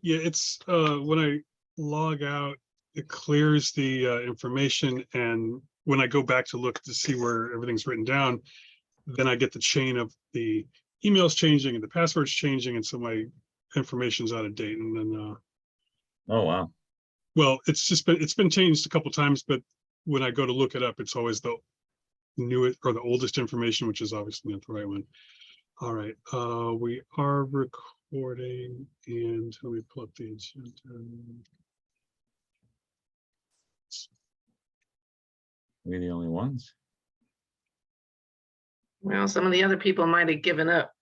Yeah, it's when I log out, it clears the information, and when I go back to look to see where everything's written down, then I get the chain of the emails changing and the passwords changing, and so my information's out of date. And then Oh, wow. well, it's been changed a couple times, but when I go to look it up, it's always the newest or the oldest information, which is obviously not the right one. All right, we are recording, and let me pull up the agenda. We're the only ones. Well, some of the other people might have given up.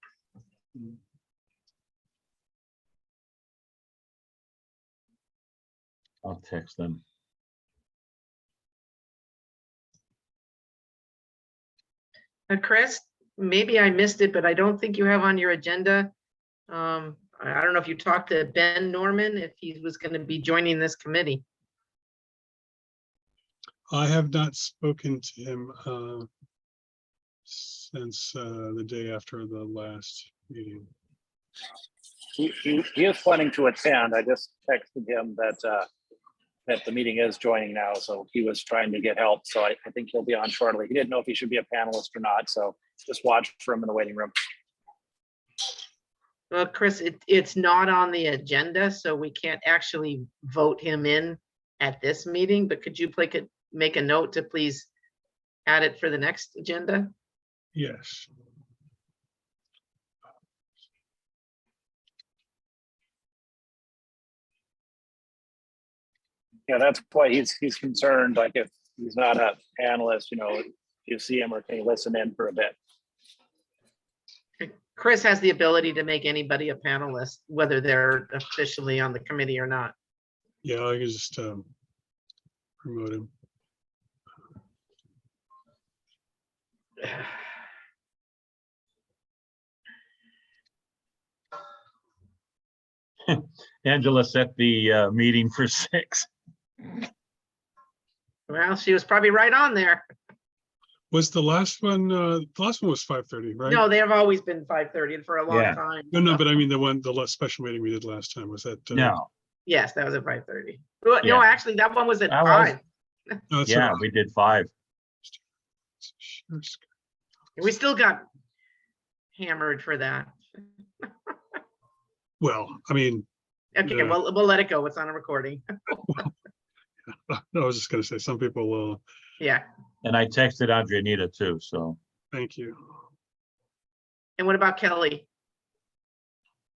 I'll text them. Chris, maybe I missed it, but I don't think you have on your agenda. I don't know if you talked to Ben Norman, if he was going to be joining this committee. I have not spoken to him since the day after the last meeting. He is planning to attend. I just texted him that that the meeting is joining now, so he was trying to get help. So I think he'll be on shortly. He didn't know if he should be a panelist or not, so just watch for him in the waiting room. Well, Chris, it's not on the agenda, so we can't actually vote him in at this meeting, but could you make a note to please add it for the next agenda? Yes. Yeah, that's why he's concerned, like if he's not a panelist, you know, you see him or can you listen in for a bit? Chris has the ability to make anybody a panelist, whether they're officially on the committee or not. Yeah, I can just promote him. Angela set the meeting for 6. Well, she was probably right on there. Was the last one? The last one was 5:30, right? No, they have always been 5:30 for a long Yeah. time. No, but I mean the last special meeting we did last time, was that? No, Yes, that was at 5:30. Well, Yeah. no, actually, that one was at That was- 5. No, that's yeah, right. we did 5. We still got hammered for that. Well, I mean, Okay, Yeah. we'll let it go. It's on a recording. I was just gonna say, some people will, Yeah. And I texted Adrianita too, so thank you. And what about Kelly?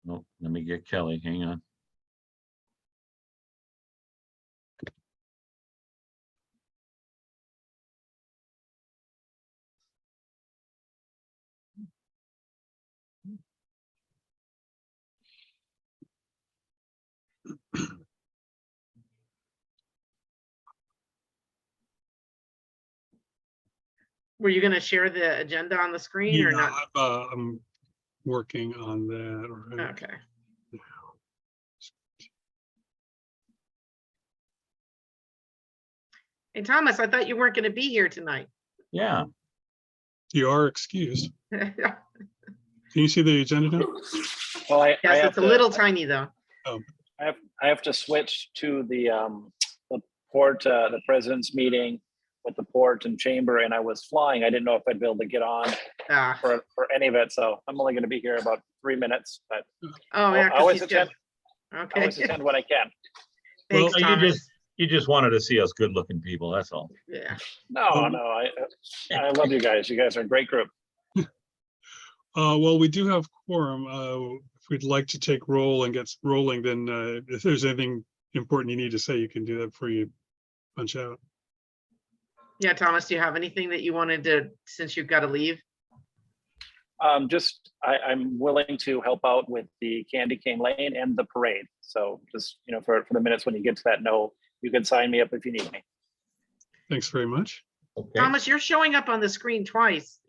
oh, let me get Kelly, hang on. Were you going to share the agenda on the screen or Yeah, not? I'm working on that. Right. Okay. Hey, Thomas, I thought you weren't going to be here tonight. Yeah, You are excused. Can you see the agenda now? Well, I Yes, have it's a to- little tiny though. I have to switch to the port, the president's meeting with the port and chamber, and I was flying. I didn't know if I'd be able to get on Ah, for any of it, so I'm only going to be here about 3 minutes, but oh, yeah. I 'cause always he's attend. just- I Okay. always attend when I can. Thanks, Well, Thomas. you just wanted to see us good-looking people, that's all. Yeah. No, I love you guys. You guys are a great group. Well, we do have quorum. If we'd like to take roll and get rolling, then if there's anything important you need to say, you can do that before you punch out. Yeah, Thomas, do you have anything that you wanted to, since you've got to leave? I'm willing to help out with the Candy Cane Lane and the parade. So just, you know, for the minutes when you get to that, no, you can sign me up if you need me. Thanks very much. Okay, Thomas, you're showing up on the screen twice.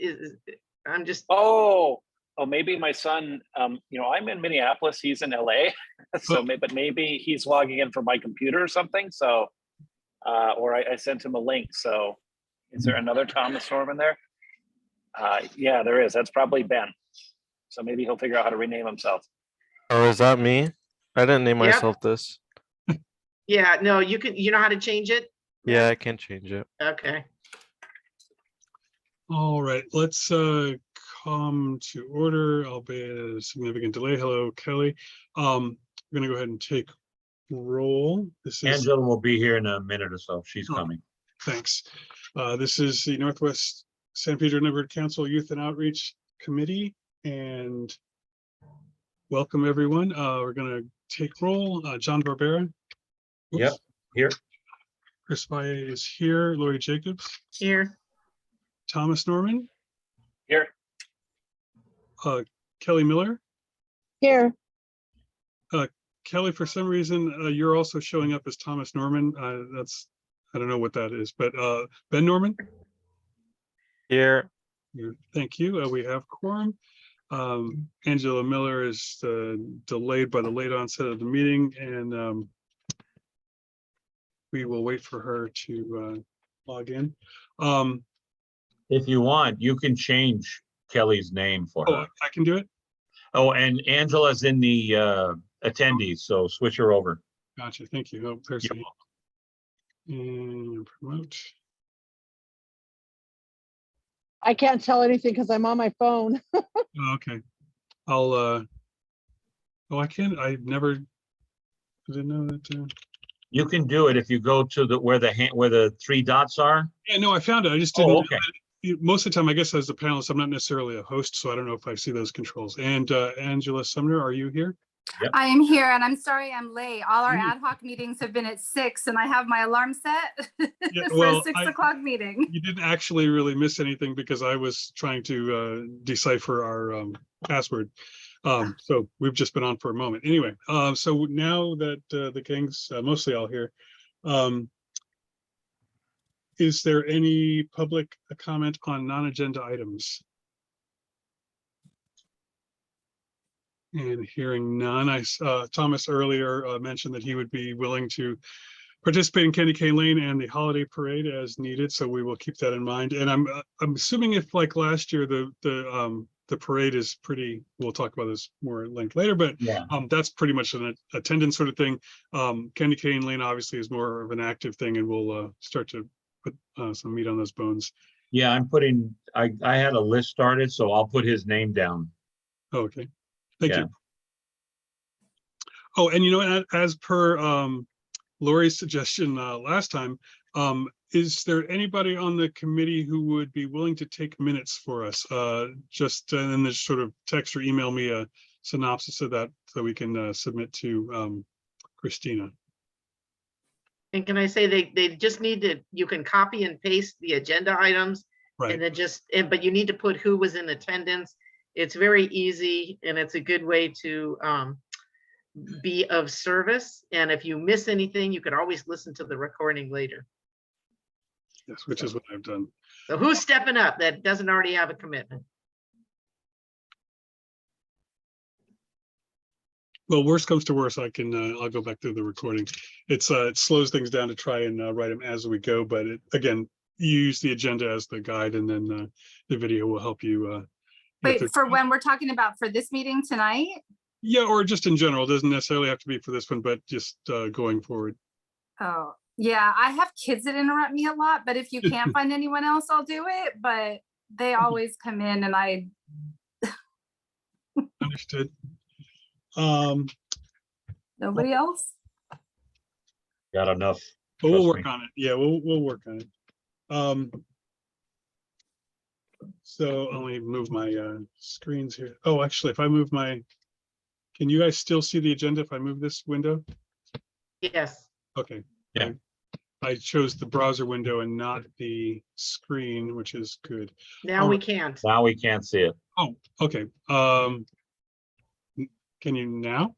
I'm just, Oh, maybe my son, you know, I'm in Minneapolis, he's in LA. So but maybe he's logging in from my computer or something. So, or I sent him a link. So is there another Thomas Storm in there? Yeah, there is. That's probably Ben. So maybe he'll figure out how to rename himself. Oh, is that me? I didn't name Yep. myself this. Yeah, no, you know how to change it? Yeah, I can change it. Okay. All right, let's come to order, albeit a significant delay. Hello, Kelly. We're gonna go ahead and take roll. This is, Angela will be here in a minute or so. She's Oh. coming. thanks. This is the Northwest San Pedro Neighborhood Council Youth and Outreach Committee, and welcome, everyone. We're gonna take roll. John Barbera. Oops. Yep, here. Chris Valle is here. Lori Jacobs. Here. Thomas Norman. Here. Kelly Miller. Here, Kelly, for some reason, you're also showing up as Thomas Norman. I don't know what that is, but Ben Norman. Here, Thank you. We have quorum. Angela Miller is delayed by the late onset of the meeting, and we will wait for her to log in. If you want, you can change Kelly's name for Oh, her. I can do it? Oh, and Angela's in the attendees, so switch her over. Gotcha. Thank you. Oh, there's You're the and promote. I can't tell anything because I'm on my phone. Oh, okay. I'll oh, I can't. I didn't know that. You can do it if you go to the where the three dots are. Yeah, no, I found it. I just didn't. Oh, okay. Most of the time, I guess as the panelist, I'm not necessarily a host, so I don't know if I see those controls. And Angela Sumner, are you here? I am here and I'm sorry I'm late. All our Mm. ad hoc meetings have been at 6 and I have my alarm set Yeah, for well, a 6 o'clock meeting. You didn't actually really miss anything because I was trying to decipher our password. So we've just been on for a moment. Anyway, so now that the gang's mostly all here, is there any public comment on non-agenda items? And hearing none, Thomas earlier mentioned that he would be willing to participate in Candy Cane Lane and the holiday parade as needed, so we will keep that in mind. And I'm assuming if like last year, the parade is pretty, we'll talk about this more at length later, but Yeah. that's pretty much an attendance sort of thing. Candy Cane Lane obviously is more of an active thing, and we'll start to put some meat on those bones. Yeah, I had a list started, so I'll put his name down. Oh, okay, thank Yeah. you. Oh, and you know, as per Lori's suggestion last time, is there anybody on the committee who would be willing to take minutes for us? Just and then just sort of text or email me a synopsis of that so we can submit to Christina. And can I say they just need to, you can copy and paste the agenda items Right. and then but you need to put who was in attendance. It's very easy and it's a good way to be of service. And if you miss anything, you could always listen to the recording later. Yes, which is what I've done. So who's stepping up that doesn't already have a commitment? Well, worst comes to worst, I can I'll go back through the recording. It slows things down to try and write them as we go, but again, you use the agenda as the guide, and then the video will help you. Wait, for when we're talking about for this meeting tonight? Yeah, or just in general. It doesn't necessarily have to be for this one, but just going forward. Oh, yeah, I have kids that interrupt me a lot, but if you can't find anyone else, I'll do it. But they always come in and I. Understood. Nobody else? Got enough. But we'll Trust work me. on it. Yeah, we'll work on it. So let me move my screens here. Oh, actually, if I move can you guys still see the agenda if I move this window? Yes. Okay. Yeah. I chose the browser window and not the screen, which is good. Now we can't. Now we can't see it. Oh, okay. Can you now?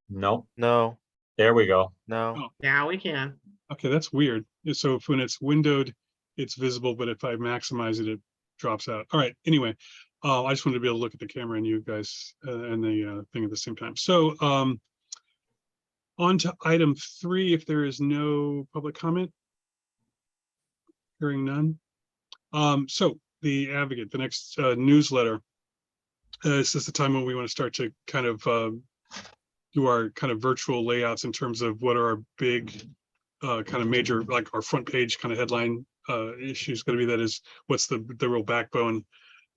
Nope. no, There we go. no. Now we can. Okay, that's weird. So if when it's windowed, it's visible, but if I maximize it, it drops out. All right, anyway, I just wanted to be able to look at the camera and you guys and the thing at the same time. So on to item 3, if there is no public comment. Hearing none. So the Advocate, the next newsletter, this is the time when we want to start to kind of do our kind of virtual layouts in terms of what are our big kind of major, like our front page kind of headline issues going to be. That is, what's the real backbone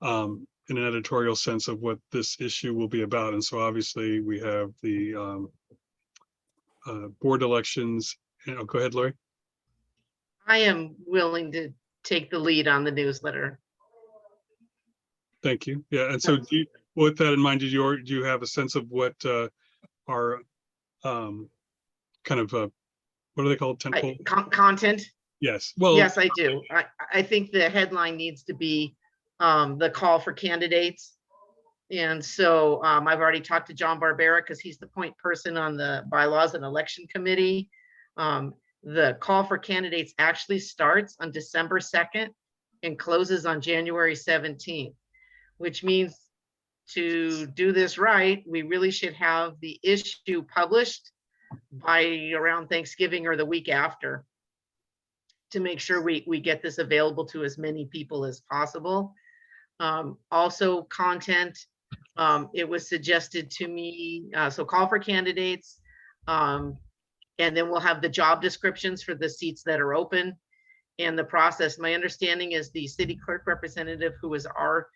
in an editorial sense of what this issue will be about. And so obviously we have the board elections. Oh, go ahead, Lori. I am willing to take the lead on the newsletter. Thank you. Yeah, and so with that in mind, do you have a sense of what our kind of what are they called, tentpole? Content. Yes. Well, Yes, I do. I think the headline needs to be the call for candidates. And so I've already talked to John Barbera because he's the point person on the bylaws and election committee. The call for candidates actually starts on December 2nd and closes on January 17th, which means to do this right, we really should have the issue published by around Thanksgiving or the week after to make sure we get this available to as many people as possible. Also content, it was suggested to me, so call for candidates, and then we'll have the job descriptions for the seats that are open and the process. My understanding is the city clerk representative, who is our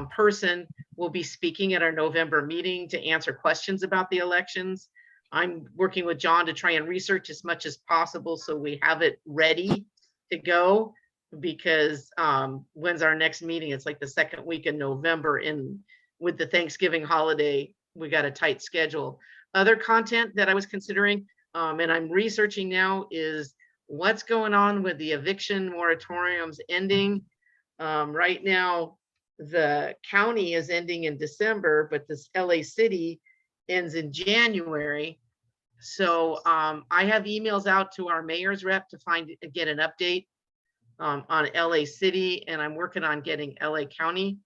person, will be speaking at our November meeting to answer questions about the elections. I'm working with John to try and research as much as possible so we have it ready to go, because when's our next meeting? It's like the second week in November, and with the Thanksgiving holiday, we got a tight schedule. Other content that I was considering, and I'm researching now, is what's going on with the eviction moratoriums ending. Right now, the county is ending in December, but this LA City ends in January. So I have emails out to our mayor's rep to get an update on LA City, and I'm working on getting LA County.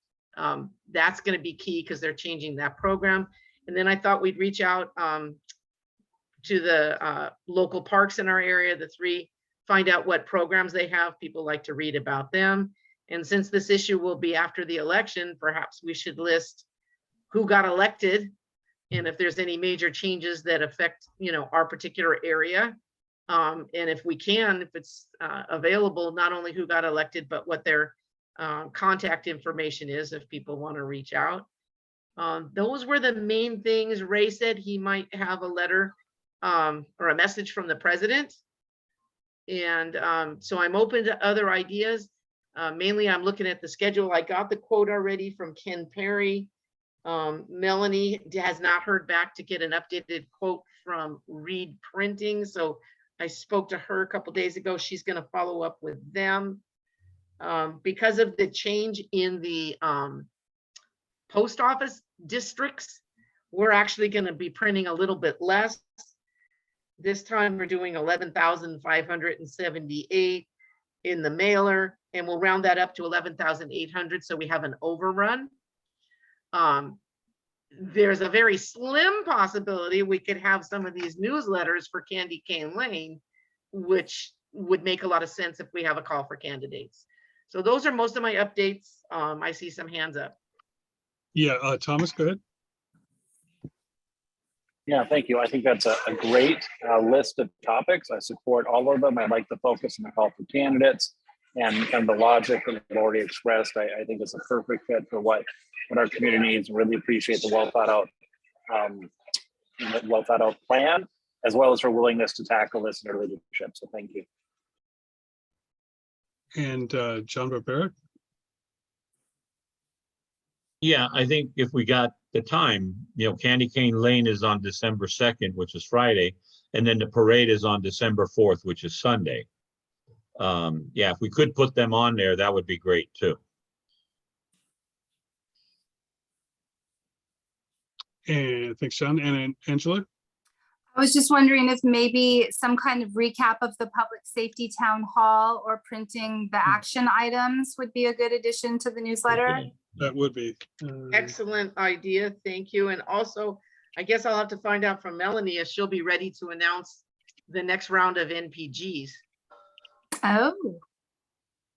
That's going to be key because they're changing that program. And then I thought we'd reach out to the local parks in our area, the three, find out what programs they have. People like to read about them. And since this issue will be after the election, perhaps we should list who got elected and if there's any major changes that affect, our particular area. And if we can, if it's available, not only who got elected, but what their contact information is if people want to reach out. Those were the main things. Ray said he might have a letter or a message from the president. And so I'm open to other ideas. Mainly I'm looking at the schedule. I got the quote already from Ken Perry. Melanie has not heard back to get an updated quote from Reed Printing. So I spoke to her a couple days ago. She's going to follow up with them. Because of the change in the post office districts, we're actually going to be printing a little bit less. This time we're doing 11,578 in the mailer, and we'll round that up to 11,800. So we have an overrun. There's a very slim possibility we could have some of these newsletters for Candy Cane Lane, which would make a lot of sense if we have a call for candidates. So those are most of my updates. I see some hands up. Yeah, Thomas, go ahead. Yeah, thank you. I think that's a great list of topics. I support all of them. I like the focus on the call for candidates and the logic that I've already expressed. I think it's a perfect fit for what our community needs. Really appreciate the well thought out plan, as well as her willingness to tackle this in her leadership. So thank you. And John Barbera. Yeah, I think if we got the time, Candy Cane Lane is on December 2nd, which is Friday, and then the parade is on December 4th, which is Sunday. Yeah, if we could put them on there, that would be great too. And thanks, John. And Angela. I was just wondering if maybe some kind of recap of the public safety town hall or printing the action items would be a good addition to the newsletter. That would be. Excellent idea. Thank you. And also, I guess I'll have to find out from Melanie if she'll be ready to announce the next round of NPGs. Oh,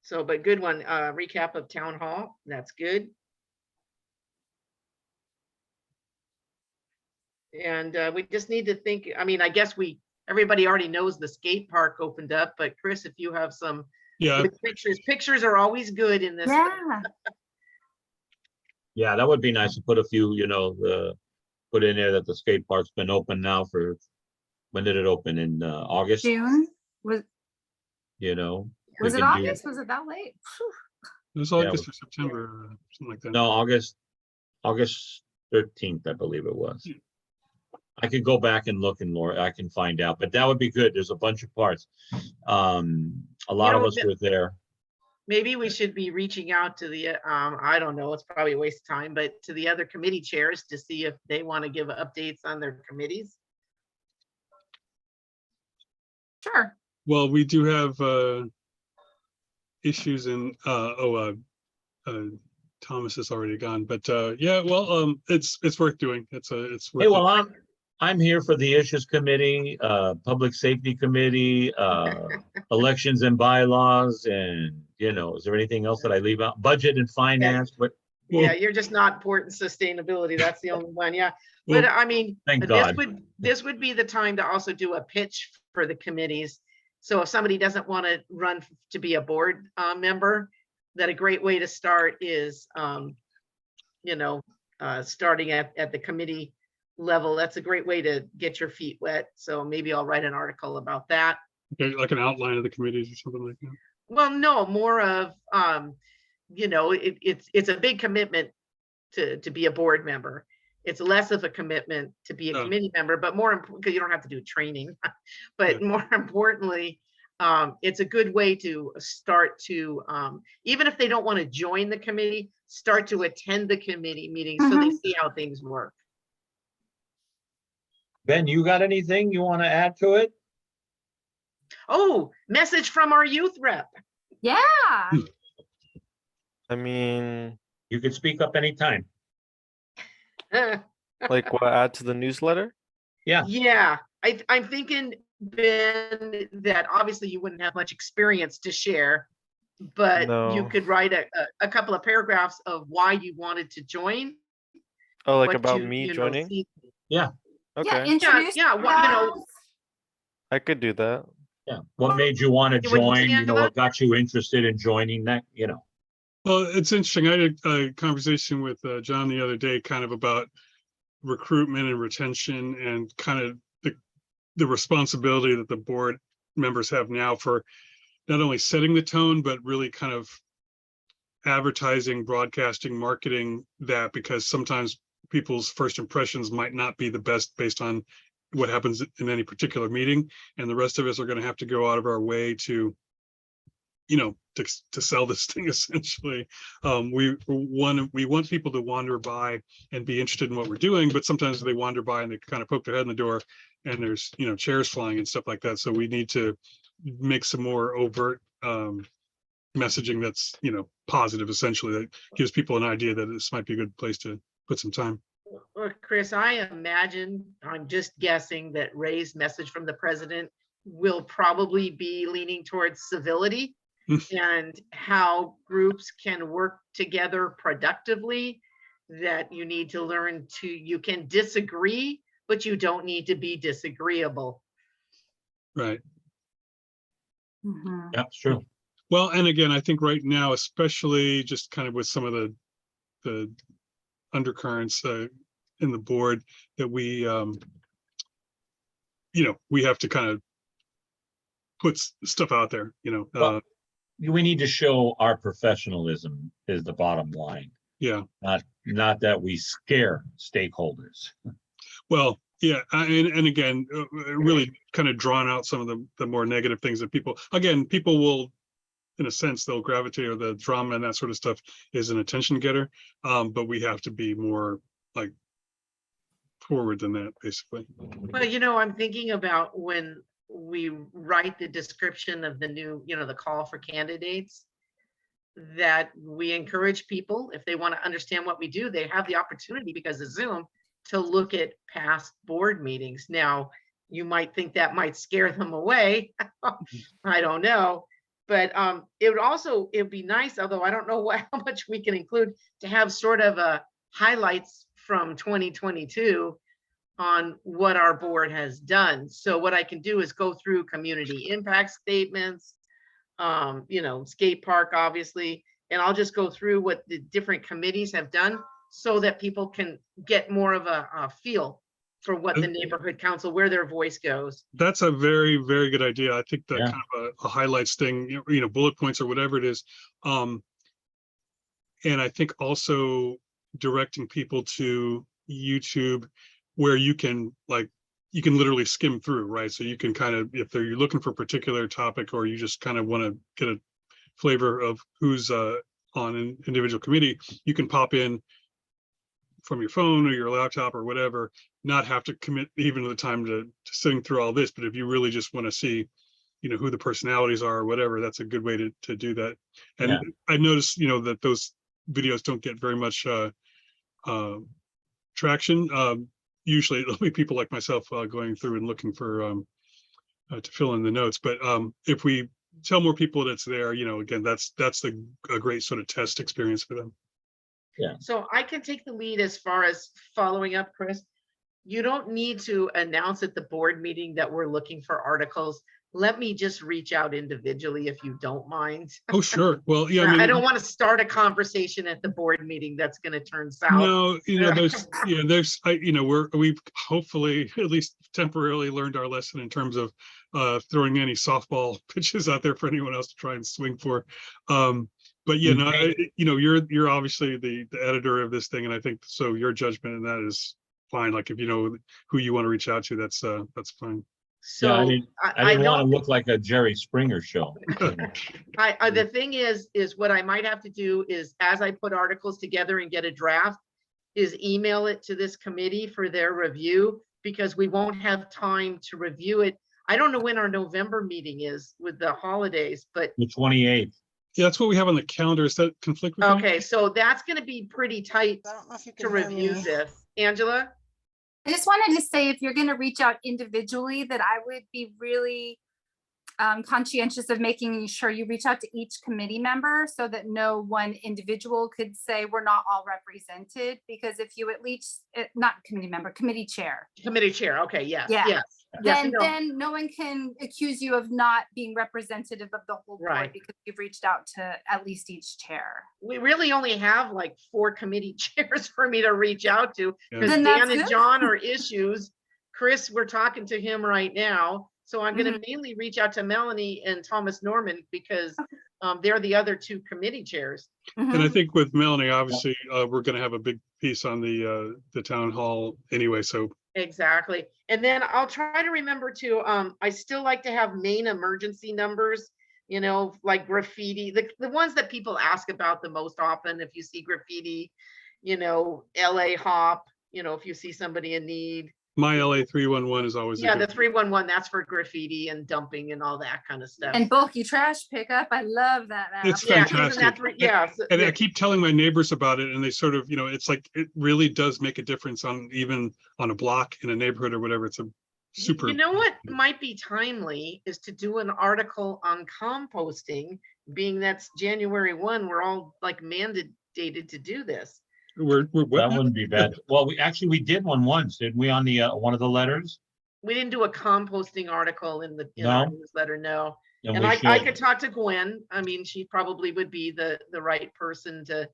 So, but good one. Recap of town hall. That's good. And we just need to think, I mean, I guess everybody already knows the skate park opened up, but Chris, if you have some Yeah, good pictures are always good in this. Yeah, Yeah, that would be nice to put a few, put in there that the skate park's been open now for, when did it open? In August, June, was you know? we was it could do- August? Was it that late? Phew. it was Yeah, August or September, something like that. No, August 13th, I believe it was. Yeah. I could go back and look and more, I can find out, but that would be good. There's a bunch of parts. A lot of know, us were there. Maybe we should be reaching out to the, I don't know, it's probably a waste of time, but to the other committee chairs to see if they want to give updates on their committees. Sure. Well, we do have issues in Thomas is already gone, but yeah, well, it's worth doing. It's worth Hey, well, it. I'm here for the issues committee, public safety committee, elections and bylaws, and, is there anything else that I leave out? Budget and finance, but Yeah, you're just not important sustainability. That's the only one. Yeah. Well, But I mean, thank God. this would be the time to also do a pitch for the committees. So if somebody doesn't want to run to be a board member, that a great way to start is, starting at the committee level. That's a great way to get your feet wet. So maybe I'll write an article about that. Okay, like an outline of the committees or something like that. Well, no, more of, it's a big commitment to be a board member. It's less of a commitment to be a Oh. committee member, but more important, because you don't have to do training. But Yeah. more importantly, it's a good way to start to, even if they don't want to join the committee, start to attend the committee meetings so they see how things work. Ben, you got anything you want to add to it? Oh, message from our youth rep. Yeah. I mean, You can speak up anytime. like what, add to the newsletter? Yeah, I'm thinking, Ben, that obviously you wouldn't have much experience to share, but you No. could write a couple of paragraphs of why you wanted to join. Oh, like what about you, me you know, joining? see- Yeah, Okay, introduce. yeah, yourself. I could do that. Yeah. What made you want to You wouldn't join? stand What got you interested in joining that, Well, it's interesting. I had a conversation with John the other day, kind of about recruitment and retention and kind of the responsibility that the board members have now for not only setting the tone, but really kind of advertising, broadcasting, marketing that, because sometimes people's first impressions might not be the best based on what happens in any particular meeting. And the rest of us are going to have to go out of our way to, to sell this thing essentially. We want people to wander by and be interested in what we're doing, but sometimes they wander by and they kind of poke their head in the door and there's, chairs flying and stuff like that. So we need to make some more overt messaging that's, positive, essentially, that gives people an idea that this might be a good place to put some time. Well, Chris, I imagine, I'm just guessing, that Ray's message from the president will probably be leaning towards civility and how groups can work together productively, that you need to learn you can disagree, but you don't need to be disagreeable. Right. Mhm. That's true. Well, and again, I think right now, especially just kind of with some of the undercurrents in the board, that we have to kind of put stuff out there, Well, we need to show our professionalism is the bottom line, yeah. not that we scare stakeholders. Well, yeah, and again, really kind of drawn out some of the more negative things that people will, in a sense, they'll gravitate, or the drama and that sort of stuff is an attention getter. But we have to be more like forward than that, basically. Well, I'm thinking about when we write the description of the new, the call for candidates, that we encourage people, if they want to understand what we do, they have the opportunity, because of Zoom, to look at past board meetings. Now, you might think that might scare them away. I don't know. But it would be nice, although I don't know how much we can include, to have sort of a highlights from 2022 on what our board has done. So what I can do is go through community impact statements, you know, skate park, obviously, and I'll just go through what the different committees have done so that people can get more of a feel for what the neighborhood council, where their voice goes. That's a very, very good idea. I think that Yeah. kind of a highlights thing, you know, bullet points or whatever it is. And I think also directing people to YouTube where you can literally skim through, right? So you can kind of, if you're looking for a particular topic, or you just kind of want to get a flavor of who's on an individual committee, you can pop in from your phone or your laptop or whatever, not have to commit even the time to sitting through all this. But if you really just want to see, you know, who the personalities are or whatever, that's a good way to do that. And Yeah. I noticed, you know, that those videos don't get very much traction. Usually it'll be people like myself going through and looking for to fill in the notes. But if we tell more people that it's there, you know, again, that's a great sort of test experience for them. So I can take the lead as far as following up, Chris. You don't need to announce at the board meeting that we're looking for articles. Let me just reach out individually if you don't mind. Oh, sure. Well, yeah, I mean, I don't want to start a conversation at the board meeting that's going to turn south. no, you know, we've hopefully at least temporarily learned our lesson in terms of throwing any softball pitches out there for anyone else to try and swing for. But yeah, no, you know, you're obviously the editor of this thing, and I think so your judgment and that is fine. Like if you know who you want to reach out to, that's fine. So Yeah, I didn't want to don't, look like a Jerry Springer show. the thing is what I might have to do is, as I put articles together and get a draft, is email it to this committee for their review, because we won't have time to review it. I don't know when our November meeting is with the holidays, but The 28th. Yeah, that's what we have on the calendar. Is that conflict with okay, so that's going to be pretty tight I don't know if you to can hear review me. this. Angela? I just wanted to say, if you're going to reach out individually, that I would be really conscientious of making sure you reach out to each committee member so that no one individual could say we're not all represented. Because if you at least, not committee member, committee chair, Committee chair, okay, yes, Yeah. yes. Yes, no. then no one can accuse you of not being representative of the whole board Right. because you've reached out to at least each chair. We really only have like 4 committee chairs for me to reach out to, Yeah. because Then that's Dan and good. John are issues. Chris, we're talking to him right now. So I'm going to mainly reach out to Melanie and Thomas Norman, because they're the other 2 committee chairs. And I think with Melanie, obviously, we're going to have a big piece on the town hall anyway. So Exactly. And then I'll try to remember to, I still like to have main emergency numbers, you know, like graffiti, the ones that people ask about the most often. If you see graffiti, you know, LA hop, you know, if you see somebody in need. my LA 311 is always a Yeah, good- the 311, that's for graffiti and dumping and all that kind of stuff. And bulky trash pickup. I love that app. It's Yeah, isn't fantastic. that yeah. And I keep telling my neighbors about it, and they sort of, you know, it's like it really does make a difference on even on a block in a neighborhood or whatever. It's a super. You know what might be timely is to do an article on composting, being that's January 1, we're all like mandated to do this. We're That what now? wouldn't be bad. Well, we did one once, didn't we, on the one of the letters? We didn't do a composting article in No? our newsletter, no. And And we I should. could talk to Gwen. I mean, she probably would be the right person to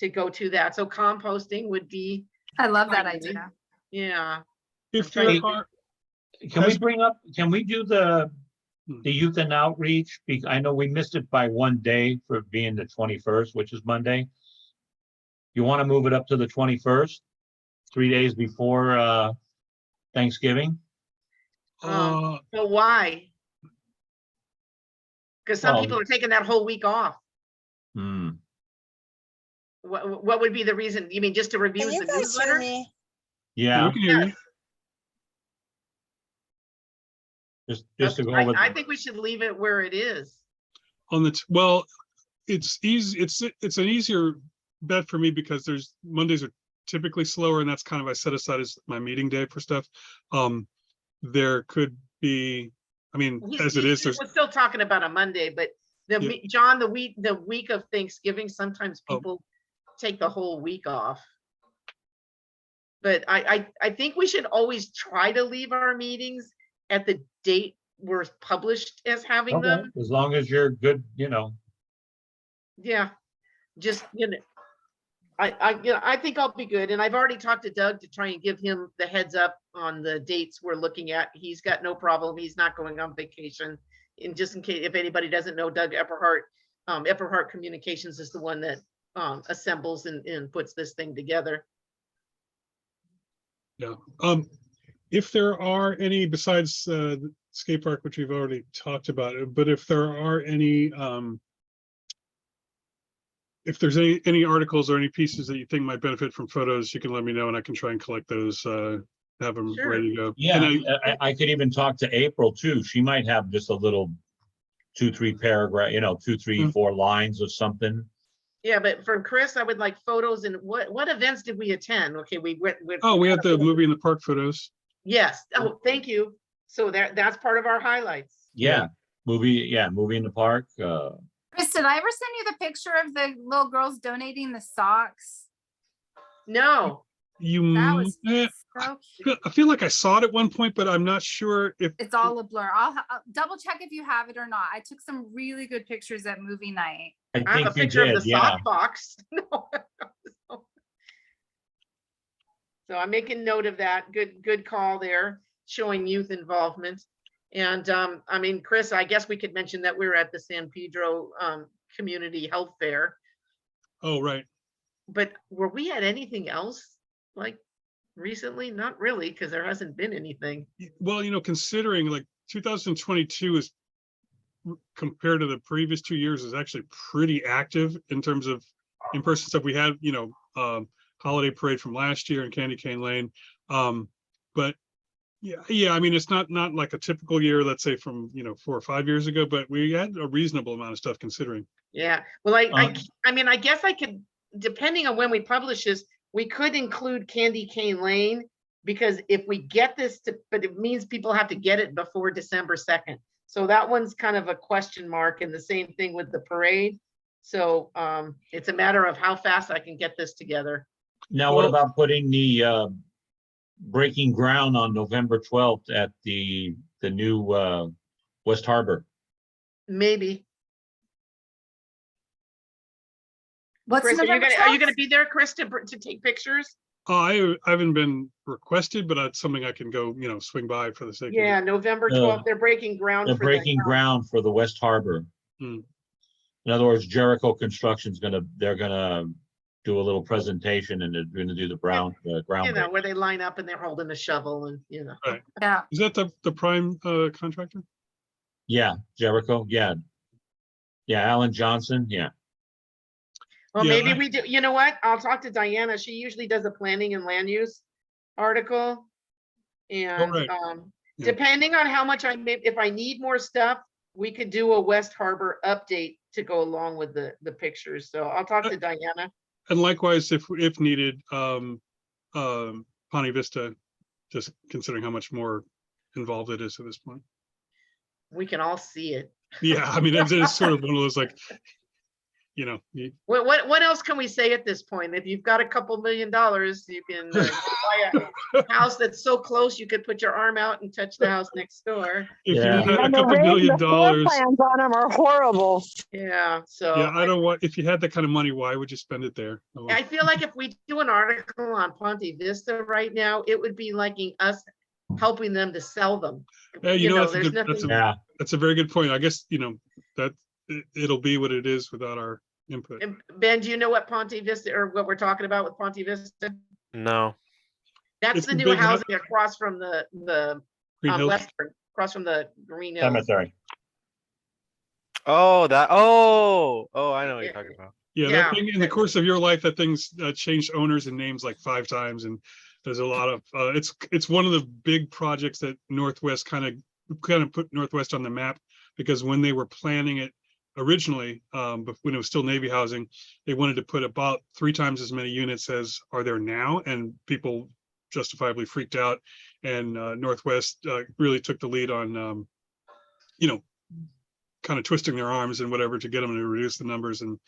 go to that. So composting would be, I love that Finally. idea. yeah. If trying there to- are, Can we do the Hmm. youth and outreach? I know we missed it by one day for being the 21st, which is Monday. You want to move it up to the 21st, 3 days before Thanksgiving? uh, But why? Because some Well- people are taking that whole week off. Hmm. What would be the reason? You mean just to review Can you the guys hear newsletter? me? Yeah, we can hear you. just to go over. I think we should leave it where it is. On the well, it's easy. It's an easier bet for me because there's Mondays are typically slower, and that's kind of I set aside as my meeting day for stuff. There could be, I mean, as it is, there's We're still talking about a Monday, but Yeah. John, the week of Thanksgiving, sometimes Oh. people take the whole week off. But I think we should always try to leave our meetings at the date we're published as having Okay, them. as long as you're good, Yeah, just, I think I'll be good. And I've already talked to Doug to try and give him the heads up on the dates we're looking at. He's got no problem. He's not going on vacation. And just in case, if anybody doesn't know, Doug Epperhart Communications is the one that assembles and puts this thing together. Yeah. If there are any, besides the skate park, which we've already talked about, but if there are any, if there's any articles or any pieces that you think might benefit from photos, you can let me know and I can try and collect those, have them Sure. ready to go. yeah, And I could even talk to April too. She might have just a little 2-3 paragraph, 2-3 Mm. 4 lines or something. Yeah, but from Chris, I would like photos. And what events did we attend? Okay, we went. we had the movie in the park photos. Yes. Oh, thank you. So that's part of our highlights. Yeah, movie in the park. Chris, did I ever send you the picture of the little girls donating the socks? No, You, That was eh, so cute. I feel like I saw it at one point, but I'm not sure if, It's all a blur. I'll double check if you have it or not. I took some really good pictures at movie night. I I have a think you picture of did, the yeah. sock box. No. So I'm making note of that. Good call there, showing youth involvement. And I mean, Chris, I guess we could mention that we were at the San Pedro Community Health Fair, oh, right. but were we at anything else like recently? Not really, because there hasn't been anything. Well, considering like 2022 is compared to the previous 2 years is actually pretty active in terms of in-person stuff. We had, holiday parade from last year in Candy Cane Lane. But yeah, I mean, it's not like a typical year, let's say from, 4 or 5 years ago, but we had a reasonable amount of stuff considering. Yeah, well, I mean, I guess I could, depending on when we publish this, we could include Candy Cane Lane, because if we get this but it means people have to get it before December 2nd. So that one's kind of a question mark, and the same thing with the parade. So it's a matter of how fast I can get this together. Now, what Well- about putting the breaking ground on November 12th at the new West Harbor? Maybe. What's Chris, are you November gonna 12th? be there, Chris, to take pictures? I haven't been requested, but that's something I can go, swing by for the sake of it. Yeah, November 12th, they're breaking ground. They're for the breaking house. ground for the West Harbor. Hmm. In other words, Jericho Construction's they're gonna do a little presentation and they're gonna do the ground. Where they line up and they're holding a shovel and, Yeah. Is that the prime contractor? Yeah, Jericho, yeah. Yeah, Alan Johnson, yeah. Well, Yeah, maybe we do, you know what? I'll talk to Diana. She usually does a planning and land use article. And right. Yeah. depending on how much if I need more stuff, we could do a West Harbor update to go along with the pictures. So I'll talk to Diana. And likewise, if needed, Ponte Vista, just considering how much more involved it is at this point. We can all see it. Yeah, I mean, it's sort of one of those like, What else can we say at this point? If you've got a couple $1 million, you can buy a house that's so close you could put your arm out and touch the house next door. if Yeah. you had a And couple $1 million, floor plans on them are horrible. Yeah, so yeah, I don't want, if you had that kind of money, why would you spend it there? Oh, well. I feel like if we do an article on Ponte Vista right now, it would be liking us helping them to sell them. Yeah, that's a there's good, nothing. Yeah, that's a very good point. I guess, that it'll be what it is without our input. And Ben, do you know what Ponte Vista or what we're talking about with Ponte Vista? No. That's It's the the new big hou- housing across from the Green Hills. Western, across from the Green Hills. cemetery. Oh, I know what you're talking about. Yeah, Yeah. that thing, in the course of your life, that thing's changed owners and names like 5 times, and there's a lot of, it's one of the big projects that Northwest kind of put Northwest on the map, because when they were planning it originally, but when it was still Navy housing, they wanted to put about 3 times as many units as are there now, and people justifiably freaked out, and Northwest really took the lead on, kind of twisting their arms and whatever to get them to reduce the numbers, and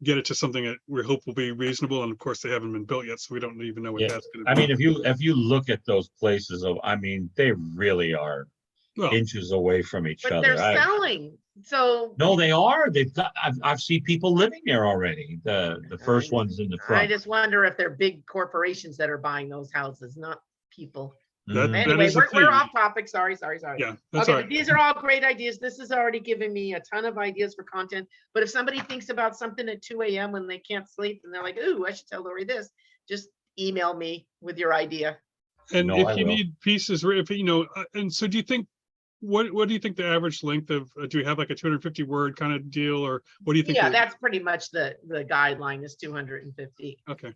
get it to something that we hope will be reasonable. And of course, they haven't been built yet, so we don't even know what Yeah, that's gonna I be. mean, if you look at those places of, I mean, they really are Well, inches away from each But they're other. selling, so. No, they are. They've got, I've seen people living there already. The first ones in the I front. just wonder if they're big corporations that are buying those houses, not people. that, Mhm. that Anyway, is the we're thing. off topic. Sorry. Yeah, that's Okay, all but right. these are all great ideas. This has already given me a ton of ideas for content. But if somebody thinks about something at 2 a.m. when they can't sleep and they're like, ooh, I should tell Lori this, just email me with your idea. And No, if I you will. need pieces, if you know, and so do you think, what do you think the average length of, do we have like a 250 word kind of deal, or what do you think? Yeah, that's pretty much the guideline is 250. Okay.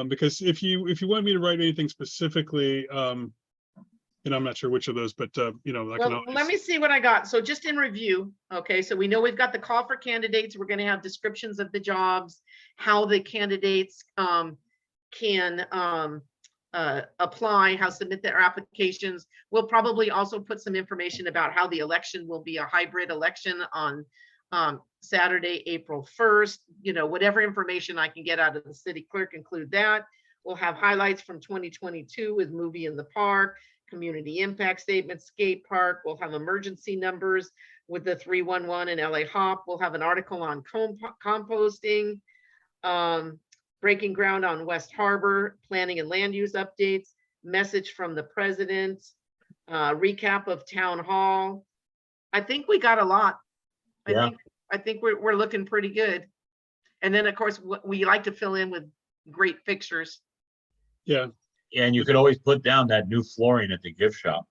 Because if you want me to write anything specifically, and I'm not sure which of those, but you know, I can Well, let always, me see what I got. So just in review, okay, so we know we've got the call for candidates. We're gonna have descriptions of the jobs, how the candidates can apply, how submit their applications. We'll probably also put some information about how the election will be a hybrid election on Saturday, April 1st. You know, whatever information I can get out of the city clerk, include that. We'll have highlights from 2022 with Movie in the Park, community impact statement, skate park. We'll have emergency numbers with the 311 and LA HOP. We'll have an article on composting, breaking ground on West Harbor, planning and land use updates, message from the president, recap of town hall. I think we got a lot. Yeah. I think we're looking pretty good. And then of course, we like to fill in with great pictures. yeah. And you could always put down that new flooring at the gift shop.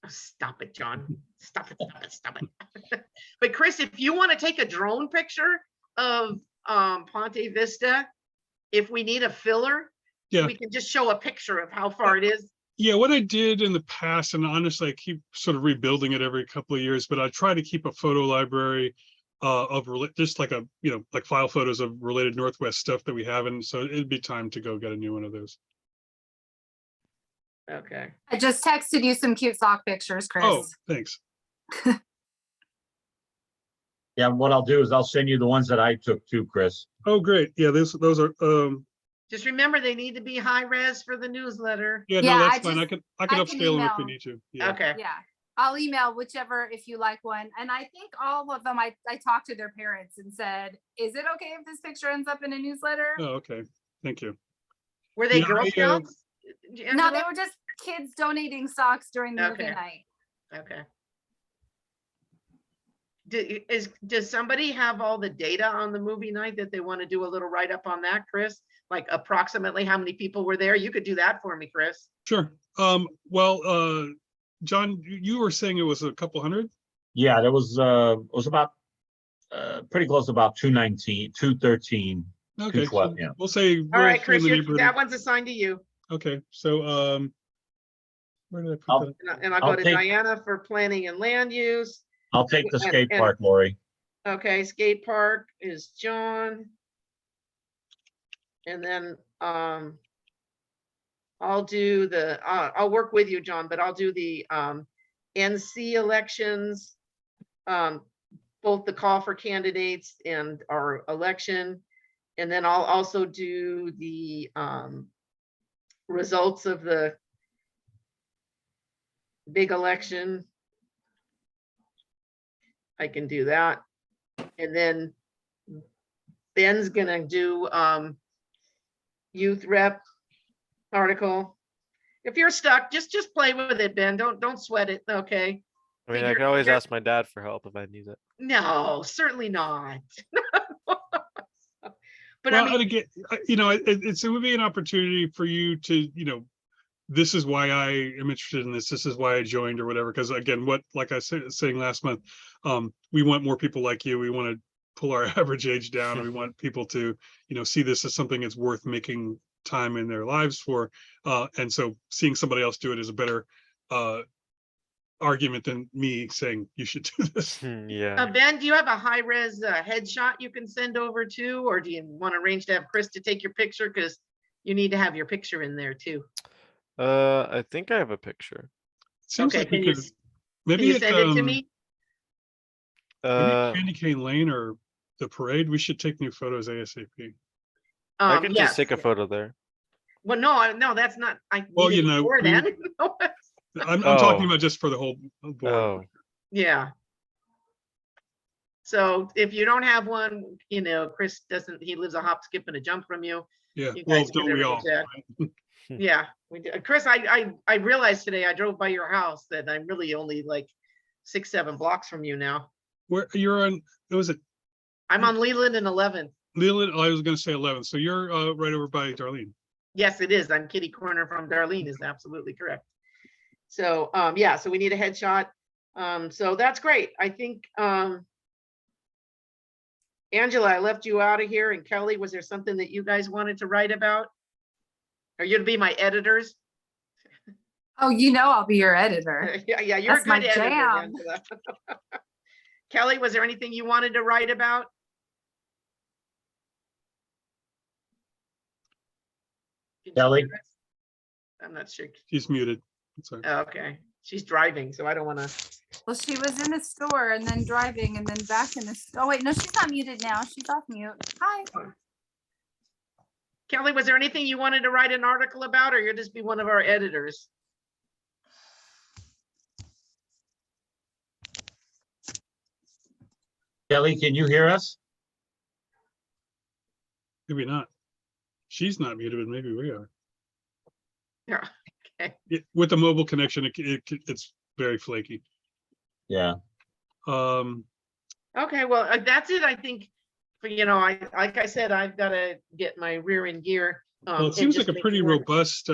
Oh, stop it, John. Stop it. But Chris, if you want to take a drone picture of Ponte Vista, if we need a filler, Yeah. we can just show a picture of how far it is. Yeah, what I did in the past, and honestly, I keep sort of rebuilding it every couple of years, but I try to keep a photo library of just like a, you know, like file photos of related Northwest stuff that we have. And so it'd be time to go get a new one of those. Okay. I just texted you some cute sock pictures, Chris. Oh, thanks. Yeah, what I'll do is I'll send you the ones that I took too, Chris. Oh, great. Yeah, those are, Just remember, they need to be high res for the newsletter. yeah, Yeah, no, I that's fine. I just- can I can upscale them if we email. need to. Yeah. Okay. Yeah, I'll email whichever if you like one. And I think all of them, I talked to their parents and said, is it okay if this picture ends up in a newsletter? Oh, okay. Thank you. Were they Yeah, Girl I, Scouts? No, Angela? they were just kids donating socks during the movie Okay. night. Okay. Does somebody have all the data on the movie night that they want to do a little write-up on that, Chris? Like approximately how many people were there? You could do that for me, Chris. Sure. Well, John, you were saying it was a couple hundred? Yeah, there was it was about pretty close to about 219, 213. Okay, 212, so yeah. we'll say. All we'll right, say in Chris, the neighborhood that of- one's assigned to you. Okay, so, where did I put I'll- that? And I'll go I'll to take- Diana for planning and land use. I'll take the skate And- park, Lori. Okay, skate park is John. And then I'll do the, I'll work with you, John, but I'll do the NC elections. Both the call for candidates and our election. And then I'll also do the results of the big election. I can do that. And then Ben's gonna do youth rep article. If you're stuck, just play with it, Ben. Don't sweat it, okay? I mean, I Figure- can always figure- ask my dad for help if I need it. No, certainly not. But Well, I and mean, again, you know, it would be an opportunity for you to, you know, this is why I am interested in this. This is why I joined or whatever. Because again, like I said, saying last month, we want more people like you. We want to pull our average age down, and we want people to, you know, see this as something that's worth making time in their lives for. And so seeing somebody else do it is a better argument than me saying you should do this. Yeah. Ben, do you have a high res headshot you can send over too? Or do you want to arrange to have Chris to take your picture? Because you need to have your picture in there too. I think I have a picture. Seems Okay, like we can you, could can maybe you at send it to me? maybe Uh, Candy Cane Lane or the parade, we should take new photos ASAP. I can yes. just take a photo there. Well, no, that's not, I Well, need it you know, before we- then. I'm talking Oh. about just for the whole board. Oh, Yeah. So if you don't have one, Chris doesn't, he lives a hop, skip and a jump from you. Yeah, You well, guys get don't we all? everything checked. Yeah, we do. Chris, I realized today, I drove by your house that I'm really only like 6-7 blocks from you now. Where you're on, it was a I'm on Leland and 11th. Leland, I was gonna say 11, so you're right over by Darlene. Yes, it is. I'm kitty corner from Darlene is absolutely correct. So, yeah, so we need a headshot. So that's great. I think, Angela, I left you out of here, and Kelly, was there something that you guys wanted to write about? Are you to be my editors? Oh, I'll be your editor. Yeah, you're a That's my good editor, jam. Angela. Kelly, was there anything you wanted to write about? Can she Kelly? hear us? I'm not sure. She's muted. Sorry. Oh, okay, she's driving, so I don't want to. Well, she was in the store and then driving and then back in the, oh wait, no, she's not muted now. She's off mute. Hi. Kelly, was there anything you wanted to write an article about, or you'll just be one of our editors? Kelly, can you hear us? Maybe not. She's not muted, but maybe we are. Yeah, okay. With the mobile connection, it's very flaky. Yeah. Okay, well, that's it, I think. For, like I said, I've got to get my rear in gear. Well, it and seems just like a make pretty sure- robust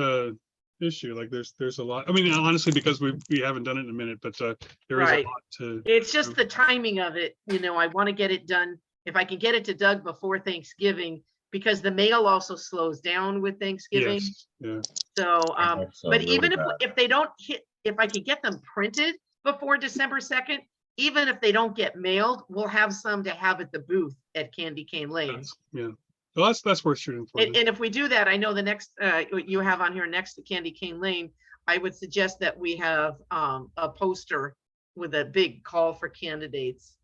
issue. Like there's a lot. I mean, honestly, because we haven't done it in a minute, but there is a Right. lot to. It's just the timing of it, I want to get it done. If I can get it to Doug before Thanksgiving, because the mail also slows down with Thanksgiving. Yes, yeah. So, hope so, but really even bad. if they don't hit, if I could get them printed before December 2nd, even if they don't get mailed, we'll have some to have at the booth at Candy Cane Lane. Yeah. Well, that's worth shooting for. And if we do that, I know the next, what you have on here next to Candy Cane Lane, I would suggest that we have a poster with a big call for candidates.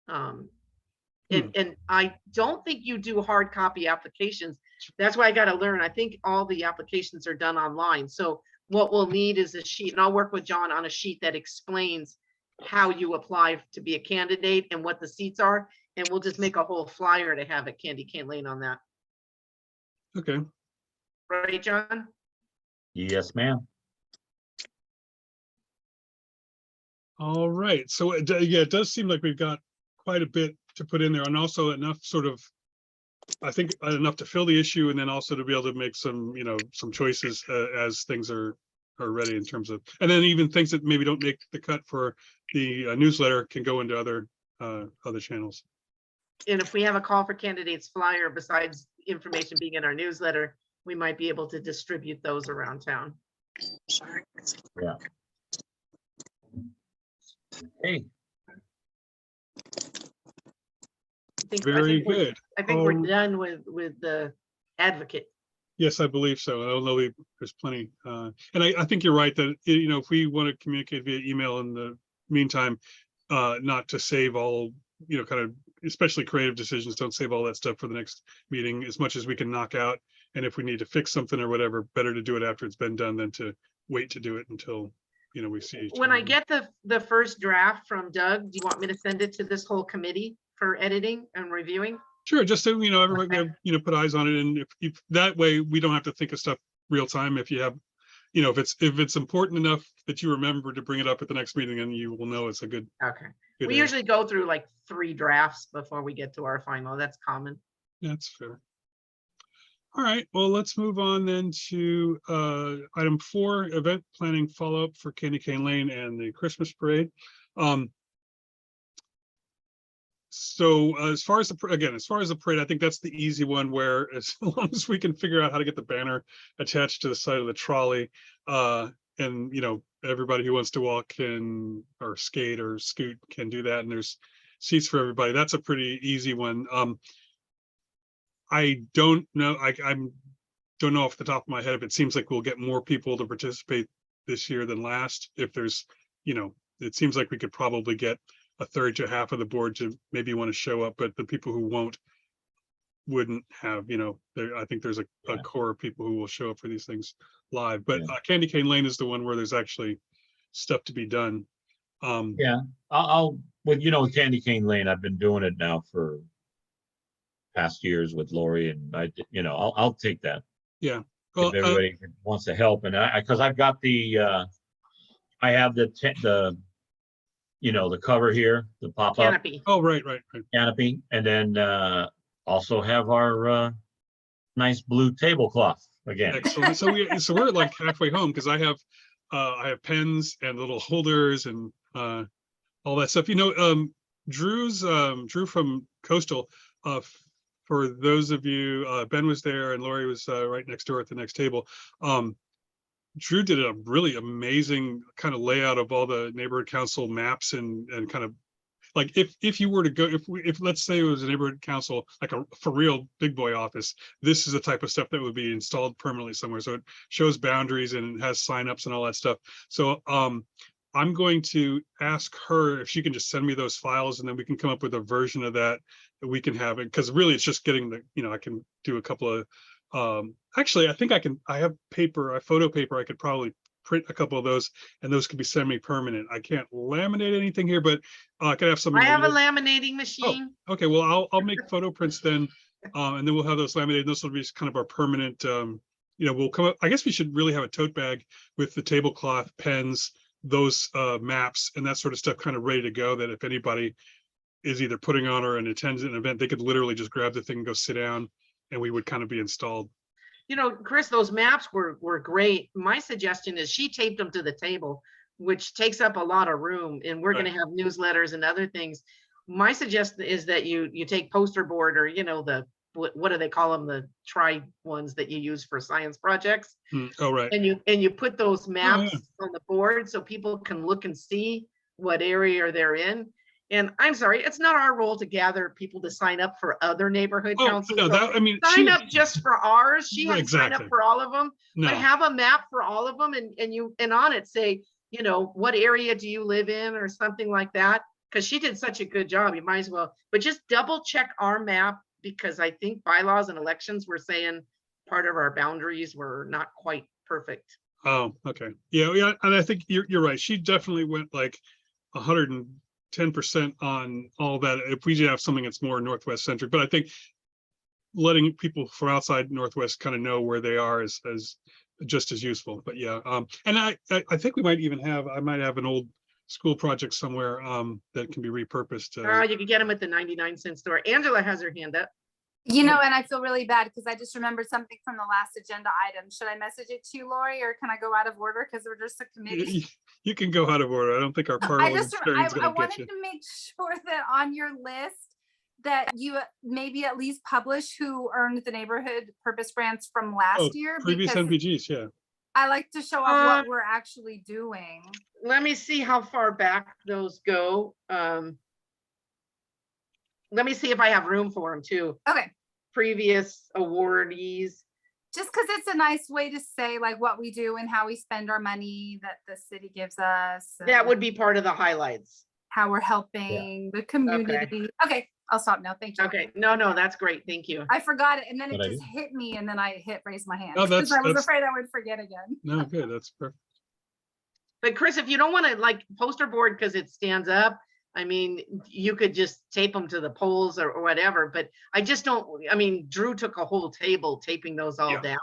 And I don't think you do hard copy applications. That's why I got to learn. I think all the applications are done online. So what we'll need is a sheet, and I'll work with John on a sheet that explains how you apply to be a candidate and what the seats are. And we'll just make a whole flyer to have at Candy Cane Lane on that. Okay. Right, John? Yes, ma'am. All right. So yeah, it does seem like we've got quite a bit to put in there, and also enough sort of, I think enough to fill the issue, and then also to be able to make some, some choices as things are ready in terms of, and then even things that maybe don't make the cut for the newsletter can go into other channels. And if we have a call for candidates flyer, besides information being in our newsletter, we might be able to distribute those around town. Yeah. Hey, Very good. I think we're Um, done with the advocate. Yes, I believe so. I don't know, there's plenty. And I think you're right that, if we want to communicate via email in the meantime, not to save all, kind of, especially creative decisions, don't save all that stuff for the next meeting as much as we can knock out. And if we need to fix something or whatever, better to do it after it's been done than to wait to do it until, we see each When I other. get the first draft from Doug, do you want me to send it to this whole committee for editing and reviewing? Sure, just so, everybody, Okay. put eyes on it, and if that way we don't have to think of stuff real time. If you have, if it's important enough that you remember to bring it up at the next meeting, and you will know it's a good. Okay. good We edit. usually go through like 3 drafts before we get to our final. That's common. That's fair. All right, well, let's move on then to item 4, event planning follow-up for Candy Cane Lane and the Christmas parade. So as far as the parade, I think that's the easy one, where as long as we can figure out how to get the banner attached to the side of the trolley, and everybody who wants to walk can, or skate or scoot can do that, and there's seats for everybody. That's a pretty easy one. I don't know. I don't know off the top of my head if it seems like we'll get more people to participate this year than last. If there's, it seems like we could probably get a third to half of the board to maybe want to show up, but the people who won't wouldn't have, I think there's a Yeah. core of people who will show up for these things live, but Yeah. Candy Cane Lane is the one where there's actually stuff to be done. Yeah, I'll with with Candy Cane Lane, I've been doing it now for past years with Lori, and I'll take that Yeah. Well, if everybody wants to help. And because I've got I have the the cover here, the pop-up Canopy. oh, right. canopy, and then also have our nice blue tablecloth again. Excellent. So we're like halfway home because I have pens and little holders and all that stuff. Drew from Coastal, for those of you, Ben was there and Lori was right next door at the next table. Drew did a really amazing kind of layout of all the neighborhood council maps and kind of like if you were to go, if let's say it was a neighborhood council, like a for real big boy office, this is the type of stuff that would be installed permanently somewhere. So it shows boundaries and it has signups and all that stuff. So I'm going to ask her if she can just send me those files and then we can come up with a version of that we can have it. Because really it's just getting I can do a couple of, actually, I think I have photo paper. I could probably print a couple of those and those could be semi-permanent. I can't laminate anything here, but I could have some. I have a laminating machine. Okay, well, I'll make photo prints then, and then we'll have those laminated. This will be kind of our permanent, we'll come up, I guess we should really have a tote bag with the tablecloth, pens, those maps and that sort of stuff kind of ready to go, that if anybody is either putting on or attends an event, they could literally just grab the thing and go sit down and we would kind of be installed. Chris, those maps were great. My suggestion is she taped them to the table, which takes up a lot of room, and we're going to have newsletters and other things. My suggestion is that you take poster board or what do they call them, the tri ones that you use for science projects. Oh, right. And you put those maps on the board so people can look and see what area they're in. And I'm sorry, it's not our role to gather people to sign up for other neighborhood councils. No, sign up just for ours. She had to sign Exactly. up for all of them, No. but have a map for all of them and on it say, what area do you live in or something like that? Because she did such a good job. You might as well, but just double check our map, because I think bylaws and elections were saying part of our boundaries were not quite perfect. Oh, okay. Yeah. And I think you're right. She definitely went like 110% on all that. If we have something that's more Northwest centric, but I think letting people from outside Northwest kind of know where they are is just as useful. But yeah, and I think we might even have, I might have an old school project somewhere that can be repurposed. You could get them at the 99-cent store. Angela has her hand up. And I feel really bad because I just remembered something from the last agenda item. Should I message it to you, Lori, or can I go out of order because we're just a committee? You can go out of order. I don't think our parliamentarian's I going to wanted get you. to make sure that on your list that you maybe at least publish who earned the neighborhood purpose grants from last year. Previous because NPGs, yeah. I like to show off what we're actually doing. Let me see how far back those go. Let me see if I have room for them too. Okay. Previous awardees. Just because it's a nice way to say like what we do and how we spend our money that the city gives us. That would be part of the highlights. How we're helping the community. Okay, I'll stop now. Thank you. Okay, no, that's great. Thank you. I forgot it and then it Good just hit me and then I raise my hand Oh, because I was afraid I would forget again. No, good. That's perfect. But Chris, if you don't want to like poster board because it stands up, I mean, you could just tape them to the poles or whatever, but I just don't, Drew took a whole table taping those all down.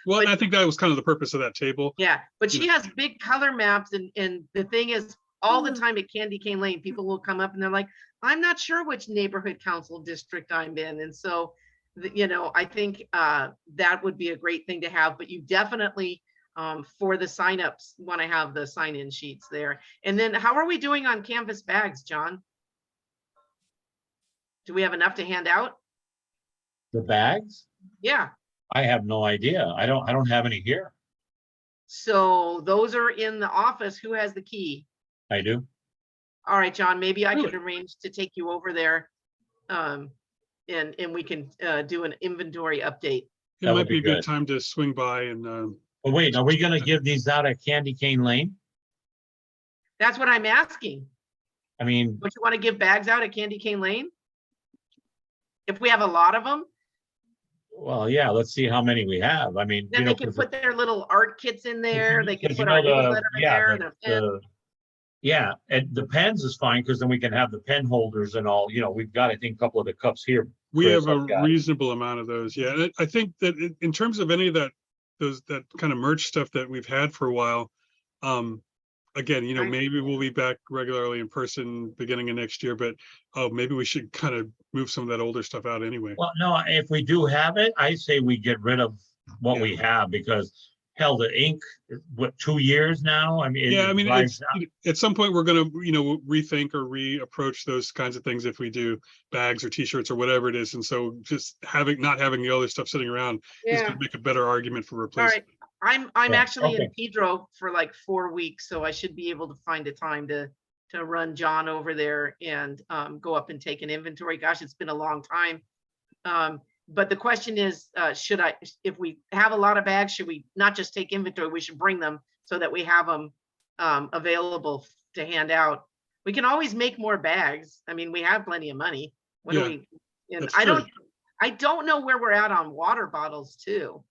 Well, but, and I think that was kind of the purpose of that table. Yeah, but she has big color maps and the thing is all the time at Candy Cane Lane, people will come up and they're like, I'm not sure which neighborhood council district I'm in. And so, I think that would be a great thing to have, but you definitely for the signups want to have the sign-in sheets there. And then how are we doing on canvas bags, John? Do we have enough to hand out? The bags? Yeah. I have no idea. I don't have any here. So those are in the office. Who has the key? I do. All right, John, maybe I Really? could arrange to take you over there and we can do an inventory update. It That might would be be a good good. time to swing by and But wait, are we gonna give these out at Candy Cane Lane? That's what I'm asking. I mean, Don't you want to give bags out at Candy Cane Lane? If we have a lot of them, well, yeah, let's see how many we have. I mean, then you they know, can 'cause put their little art kits in there. They can because you put our know, newsletter in there and a pen. yeah, and the pens is fine, because then we can have the pen holders and all, you know, we've got, I think, a couple of the cups here. We Chris, have a I've got. reasonable amount of those, yeah. And I think that in terms of any of that, that kind of merch stuff that we've had for a while, again, you know, Right. maybe we'll be back regularly in person beginning of next year, but maybe we should kind of move some of that older stuff out anyway. Well, no, if we do have it, I say we get rid of what Yeah. we have, because hell, the ink, what, 2 years now? I mean. Yeah, I mean, drives it's, at some point, we're gonna, you know, rethink or reapproach those kinds of things if we do bags or t-shirts or whatever it is. And so just not having the other stuff sitting around is Yeah. gonna make a better argument for All replacement. right. I'm Yeah, actually in okay. Pedro for like 4 weeks, so I should be able to find a time to run John over there and go up and take an inventory. Gosh, it's been a long time. But the question is, if we have a lot of bags, should we not just take inventory? We should bring them so that we have them available to hand out. We can always make more bags. I mean, we have plenty of money. What do Yeah, we? And that's I true. don't know where we're at on water bottles too.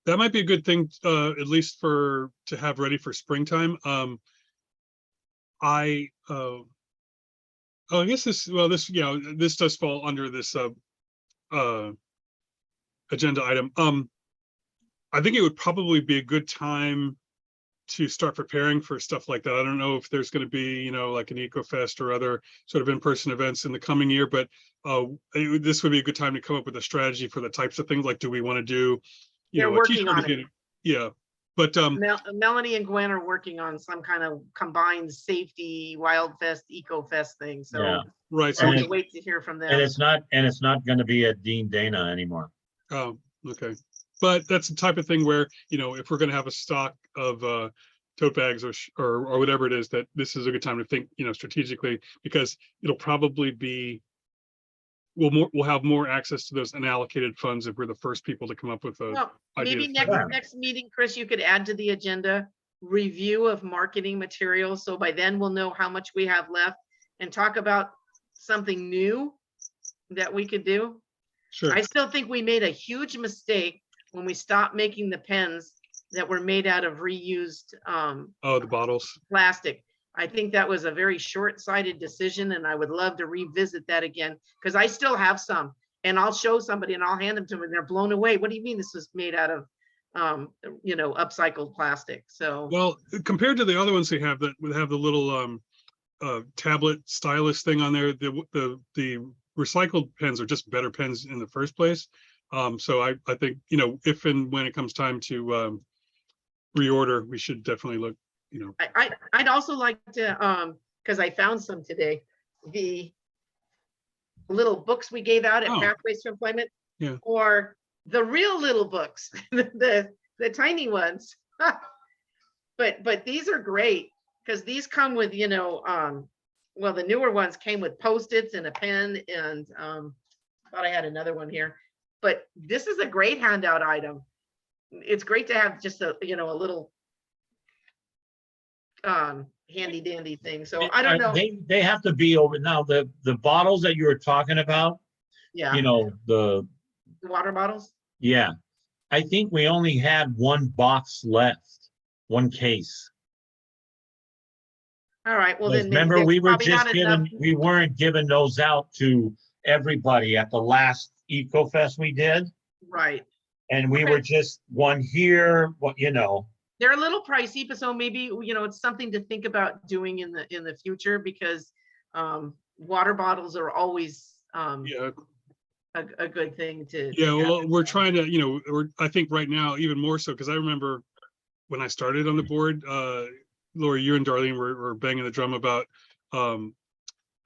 That might be a good thing, at least to have ready for springtime. I guess this does fall under this agenda item. I think it would probably be a good time to start preparing for stuff like that. I don't know if there's going to be, you know, like an EcoFest or other sort of in-person events in the coming year, but this would be a good time to come up with a strategy for the types of things. Like, do we want to do, you They're know, a working t-shirt on it. again? Yeah, but Melanie and Gwen are working on some kind of combined safety Wild Fest, Eco Fest thing. So Yeah. right. So I'll And have it- to wait to hear from And them. it's not gonna be at Dean Dana anymore. oh, okay. But that's the type of thing where, you know, if we're going to have a stock of tote bags or whatever it is, that this is a good time to think, you know, strategically, because it'll probably be we'll have more access to those unallocated funds if we're the first people to come up with a Well, maybe idea. next meeting, Chris, you could add to the agenda review of marketing materials. So by then we'll know how much we have left and talk about something new that we could do. Sure. I still think we made a huge mistake when we stopped making the pens that were made out of reused Oh, the bottles. plastic. I think that was a very short-sighted decision, and I would love to revisit that again, because I still have some, and I'll show somebody and I'll hand them to them and they're blown away. What do you mean this was made out of you know, upcycled plastic? So Well, compared to the other ones they have that would have the little tablet stylus thing on there, the recycled pens are just better pens in the first place. So I think, you know, if and when it comes time to reorder, we should definitely look, you know. I'd also like to, because I found some today, the little books we gave out at Oh. Pathways to Employment. Yeah. Or the real little books, the tiny ones. But these are great, because these come with, you know, well, the newer ones came with Post-its and a pen, and thought I had another one here. But this is a great handout item. It's great to have just a, you know, a little handy dandy thing. So I don't know. They have to be over now, the bottles that you were talking about, Yeah, you know, the water bottles. yeah. I think we only had one box left, one case. All right, well Because then. remember, there's we were probably just not enough- we weren't giving those out to everybody at the last EcoFest we did. Right. And we Okay. were just one here, what, you know. They're a little pricey, but so maybe, you know, it's something to think about doing in the future, because water bottles are always Yeah, a good thing to. yeah. have. Well, we're trying to, you know, I think right now even more so, because I remember when I started on the board, Lori, you and Darlene were banging the drum about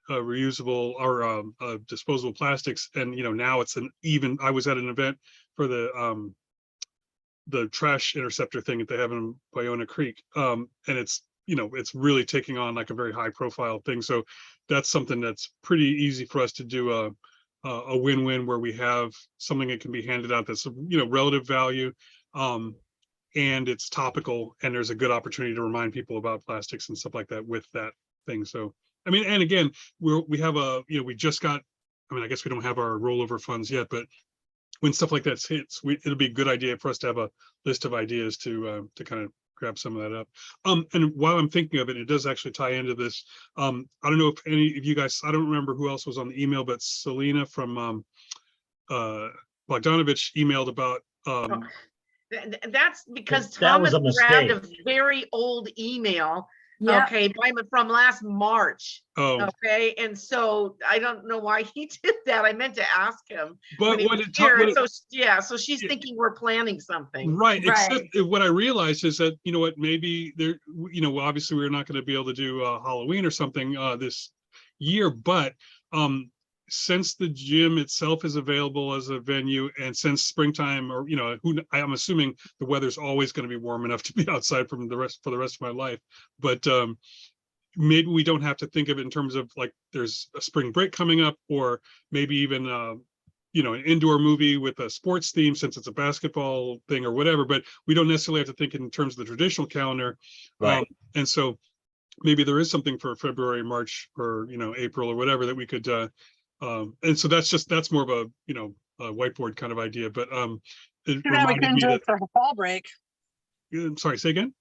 reusable or disposable plastics, and you know, now it's I was at an event for the trash interceptor thing that they have in Bayona Creek, and it's, you know, it's really taking on like a very high profile thing. So that's something that's pretty easy for us to do a win-win, where we have something that can be handed out that's, you know, relative value, and it's topical, and there's a good opportunity to remind people about plastics and stuff like that with that thing. So I mean, and again, we have we just got, I mean, I guess we don't have our rollover funds yet, but when stuff like that hits, it'll be a good idea for us to have a list of ideas to kind of grab some of that up. And while I'm thinking of it, it does actually tie into this. I don't know if any of you guys, I don't remember who else was on the email, but Selena from Bogdanovich emailed about That's because That was Thomas a grabbed a mistake. very old email, Yeah. okay, from last March. oh, Okay, and so I don't know why he did that. I meant to ask him but when he what was it, here. what and it- so yeah, so she's Yeah. thinking we're planning something. right, except Right. what I realized is that, you know what, maybe there, obviously we're not going to be able to do Halloween or something this year, but since the gym itself is available as a venue, and since springtime, or I'm assuming the weather's always going to be warm enough to be outside for the rest of my life, but maybe we don't have to think of it in terms of like there's a spring break coming up, or maybe even an indoor movie with a sports theme since it's a basketball thing or whatever, but we don't necessarily have to think in terms of the traditional calendar. Right. And so maybe there is something for February, March, or April or whatever that we could and so that's more of a a whiteboard kind of idea, but it Too bad we reminded couldn't me do that, it for fall break. I'm sorry, say again.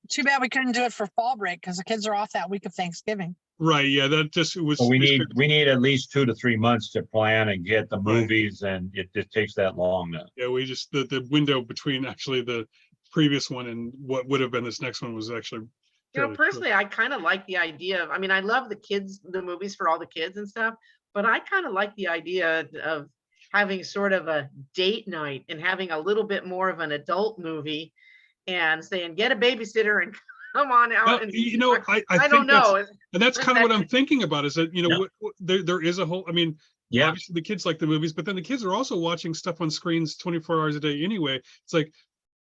Too bad we couldn't do it for fall break because the kids are off that week of Thanksgiving. Right, yeah, that just was. So we need at least 2 to 3 months to plan and get the Right. movies, and it just takes that long now. Yeah, we just the window between actually the previous one and what would have been this next one was actually fairly short. Personally, I kind of like the idea of, I mean, I love the movies for all the kids and stuff, but I kind of like the idea of having sort of a date night and having a little bit more of an adult movie and saying, get a babysitter and come on out. Well, And I I think don't know. and that's kind of what I'm thinking about, is that Yeah. there is a whole, I mean, Yeah, obviously the kids like the movies, but then the kids are also watching stuff on screens 24 hours a day anyway. It's like,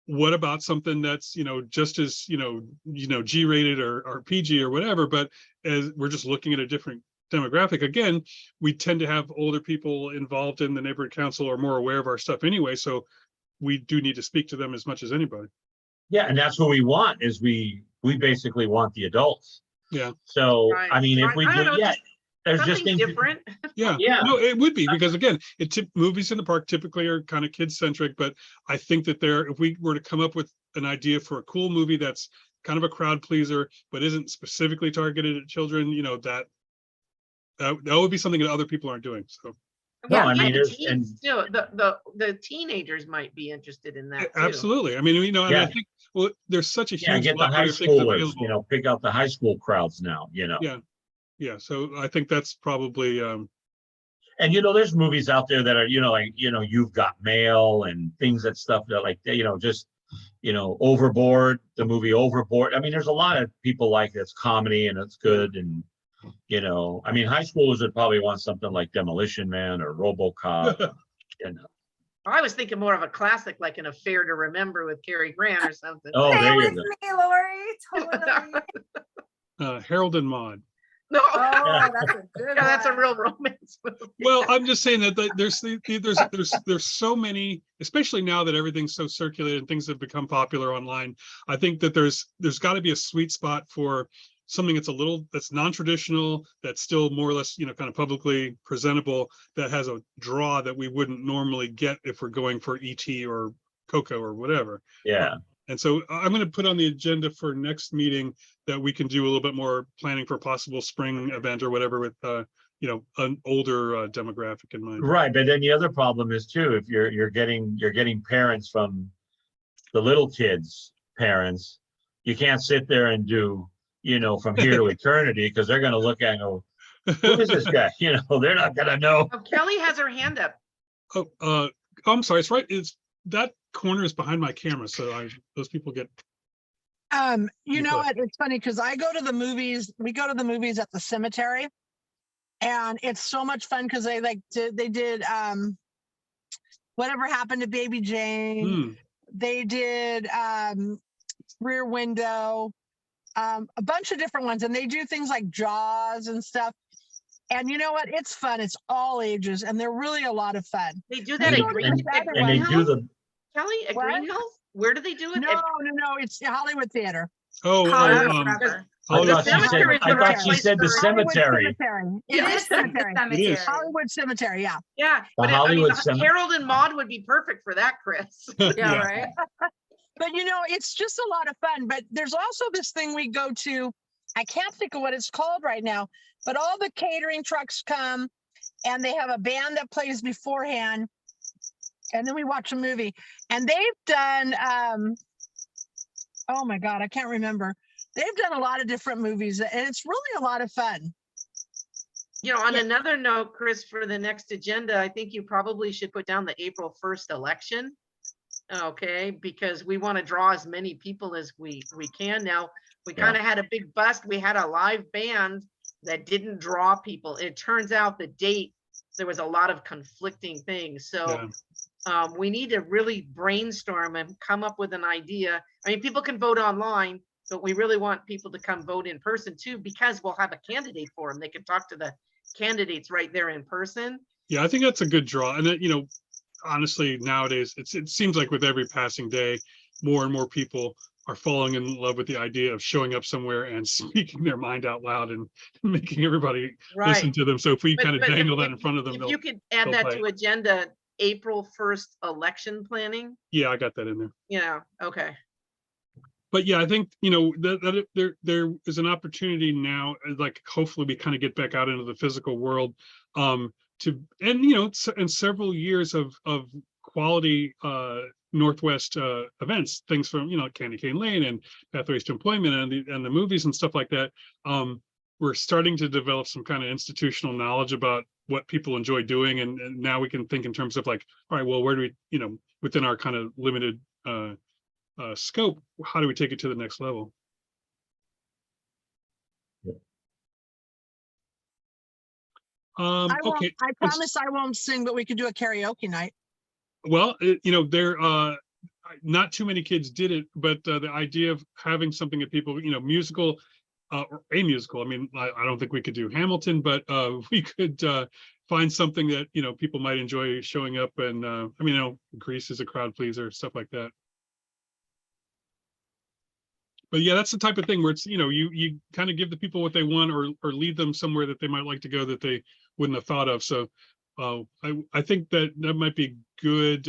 what about something that's just as G-rated or PG or whatever, but as we're just looking at a different demographic. Again, we tend to have older people involved in the neighborhood council, or more aware of our stuff anyway, so we do need to speak to them as much as anybody. yeah, and that's what we want, is we basically want the adults. Yeah. So, Right. I mean, if we I don't did, know, yeah, just there's just something things. different. Yeah, Yeah. no, it would be, because again, movies in the park typically are kind of kid-centric, but I think that if we were to come up with an idea for a cool movie that's kind of a crowd pleaser, but isn't specifically targeted at children, that would be something that other people aren't doing. So No, Yeah, I mean, the there's, teens and too, the teenagers might be interested in that too. absolutely. I mean, and I Yeah. think, well, there's such a yeah, huge get the high library of things schoolers, available. pick out the high school crowds now, Yeah, so I think that's probably And there's movies out there that are, You've Got Mail and things that stuff that like, just, Overboard, the movie Overboard. I mean, there's a lot of people like that's comedy and it's good. And, I mean, high schoolers would probably want something like Demolition Man or RoboCop. I was thinking more of a classic, like An Affair to Remember with Cary Grant or something. Oh, Stay there you with go. me, Lori. Totally. Harold and Maude. No, Oh, that's a good yeah, that's a one. real romance movie. Well, I'm just saying that there's so many, especially now that everything's so circulated and things have become popular online. I think that there's got to be a sweet spot for something that's non-traditional, that's still more or less, kind of publicly presentable, that has a draw that we wouldn't normally get if we're going for ET or Coco or whatever. Yeah. And so I'm going to put on the agenda for next meeting that we can do a little bit more planning for a possible spring event or whatever with, an older demographic in mind. Right. But then the other problem is too, if you're getting parents from the little kids' parents, you can't sit there and do, From Here to Eternity, because they're going to look at and go, who is this guy? They're not going to know. Oh, Kelly has her hand up. Oh, I'm sorry. It's right. That corner is behind my camera, so those people get. You know what? It's funny because I go to the movies. We go to the movies at the cemetery, and it's so much fun because they did Whatever Happened to Baby Jane. They did Rear Window, a bunch of different ones, and they do things like Jaws and stuff. And you know what? It's fun. It's all ages, and they're really a lot of fun. They do that We at go to Green, the at other And they Green do Hills? the, Kelly, at What? Green Hills? Where do they do it? No, it's the Hollywood Theater. Oh, Hollywood Um, Forever. I Oh, thought The she said, cemetery is the I right thought she place said the for- cemetery. It Yeah, is the cemetery. It is. Hollywood Cemetery, yeah. Yeah, The but I mean, Hollywood Cem- Harold and Maude would be perfect for that, Chris. Yeah, right. But it's just a lot of fun. But there's also this thing we go to. I can't think of what it's called right now, but all the catering trucks come and they have a band that plays beforehand. And then we watch a movie. And they've done, oh my God, I can't remember. They've done a lot of different movies and it's really a lot of fun. On Yeah. another note, Chris, for the next agenda, I think you probably should put down the April 1st election. Okay, because we want to draw as many people as we can. Now, we Yeah. kind of had a big bust. We had a live band that didn't draw people. It turns out the date, there was a lot of conflicting things. So we need to really brainstorm and come up with an idea. I mean, people can vote online, but we really want people to come vote in person too, because we'll have a candidate for them. They can talk to the candidates right there in person. Yeah, I think that's a good draw. And that, honestly, nowadays, it seems like with every passing day, more and more people are falling in love with the idea of showing up somewhere and speaking their mind out loud and making everybody listen Right. to them. So if we But- kind of but if- dangle that if- in front of them, If you could add they'll that bite. to agenda, April 1st election planning, yeah, I got that in there. okay. But yeah, I think, there is an opportunity now, like hopefully we kind of get back out into the physical world. And several years of quality Northwest events, things from, Candy Cane Lane and Pathways to Employment and the movies and stuff like that. We're starting to develop some kind of institutional knowledge about what people enjoy doing. And now we can think in terms of like, all right, well, where do we, within our kind of limited scope, how do we take it to the next level? I Okay. promise I won't sing, but we could do a karaoke night. Well, there not too many kids did it, but the idea of having something that people, musical, or a musical. I mean, I don't think we could do Hamilton, but we could find something that people might enjoy showing up. And Grease is a crowd pleaser, stuff like that. But yeah, that's the type of thing where it's you kind of give the people what they want, or lead them somewhere that they might like to go that they wouldn't have thought of. So I think that might be good.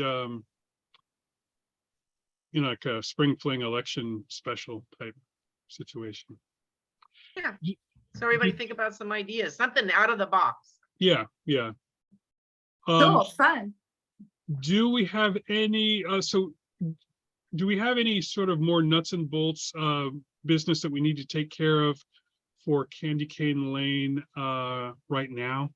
Like a spring fling election special type situation. Yeah. So everybody think about some ideas, something out of the box. Yeah. Cool, fun. Do we have any? Do we have any sort of more nuts and bolts business that we need to take care of for Candy Cane Lane right now?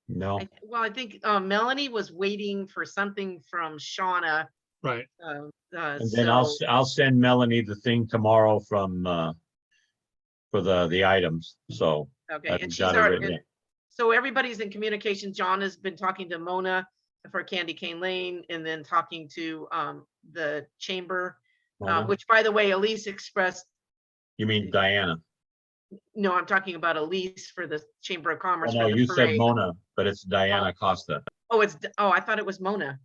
No, I think Melanie was waiting for something from Shauna. Right. and then I'll send Melanie the thing tomorrow from for the items. So Okay, I've and she's got it already, written in. so everybody's in communication. John has been talking to Mona for Candy Cane Lane, and then talking to the chamber, Mona? which, by the way, Elise expressed. You mean Diana? No, I'm talking about Elise for the Chamber of Oh, Commerce. no, for the you said parade. Mona, but it's Diana Costa. Oh, I thought it was Mona.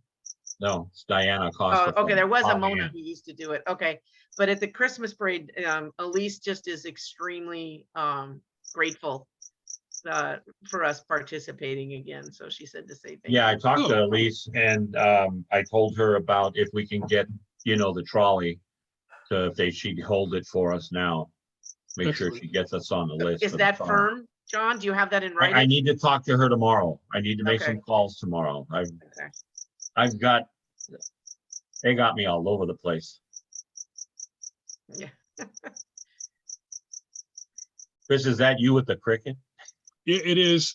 No, it's Diana Oh, Costa. okay, there was a from Mona Pollyant. who used to do it. Okay, but at the Christmas parade, Elise just is extremely grateful for us participating again. So she said to say thank Yeah, I you. talked to Oh. Elise and I told her about if we can get, the trolley to, if she'd hold it for us now. Make sure Excellent. she gets us on the list. Is for the that trolley. firm, John? Do you have that in I writing? need to talk to her tomorrow. I need to make Okay. some calls tomorrow. Okay. They got me all over the place. Yeah. Chris, is that you with the cricket? It is.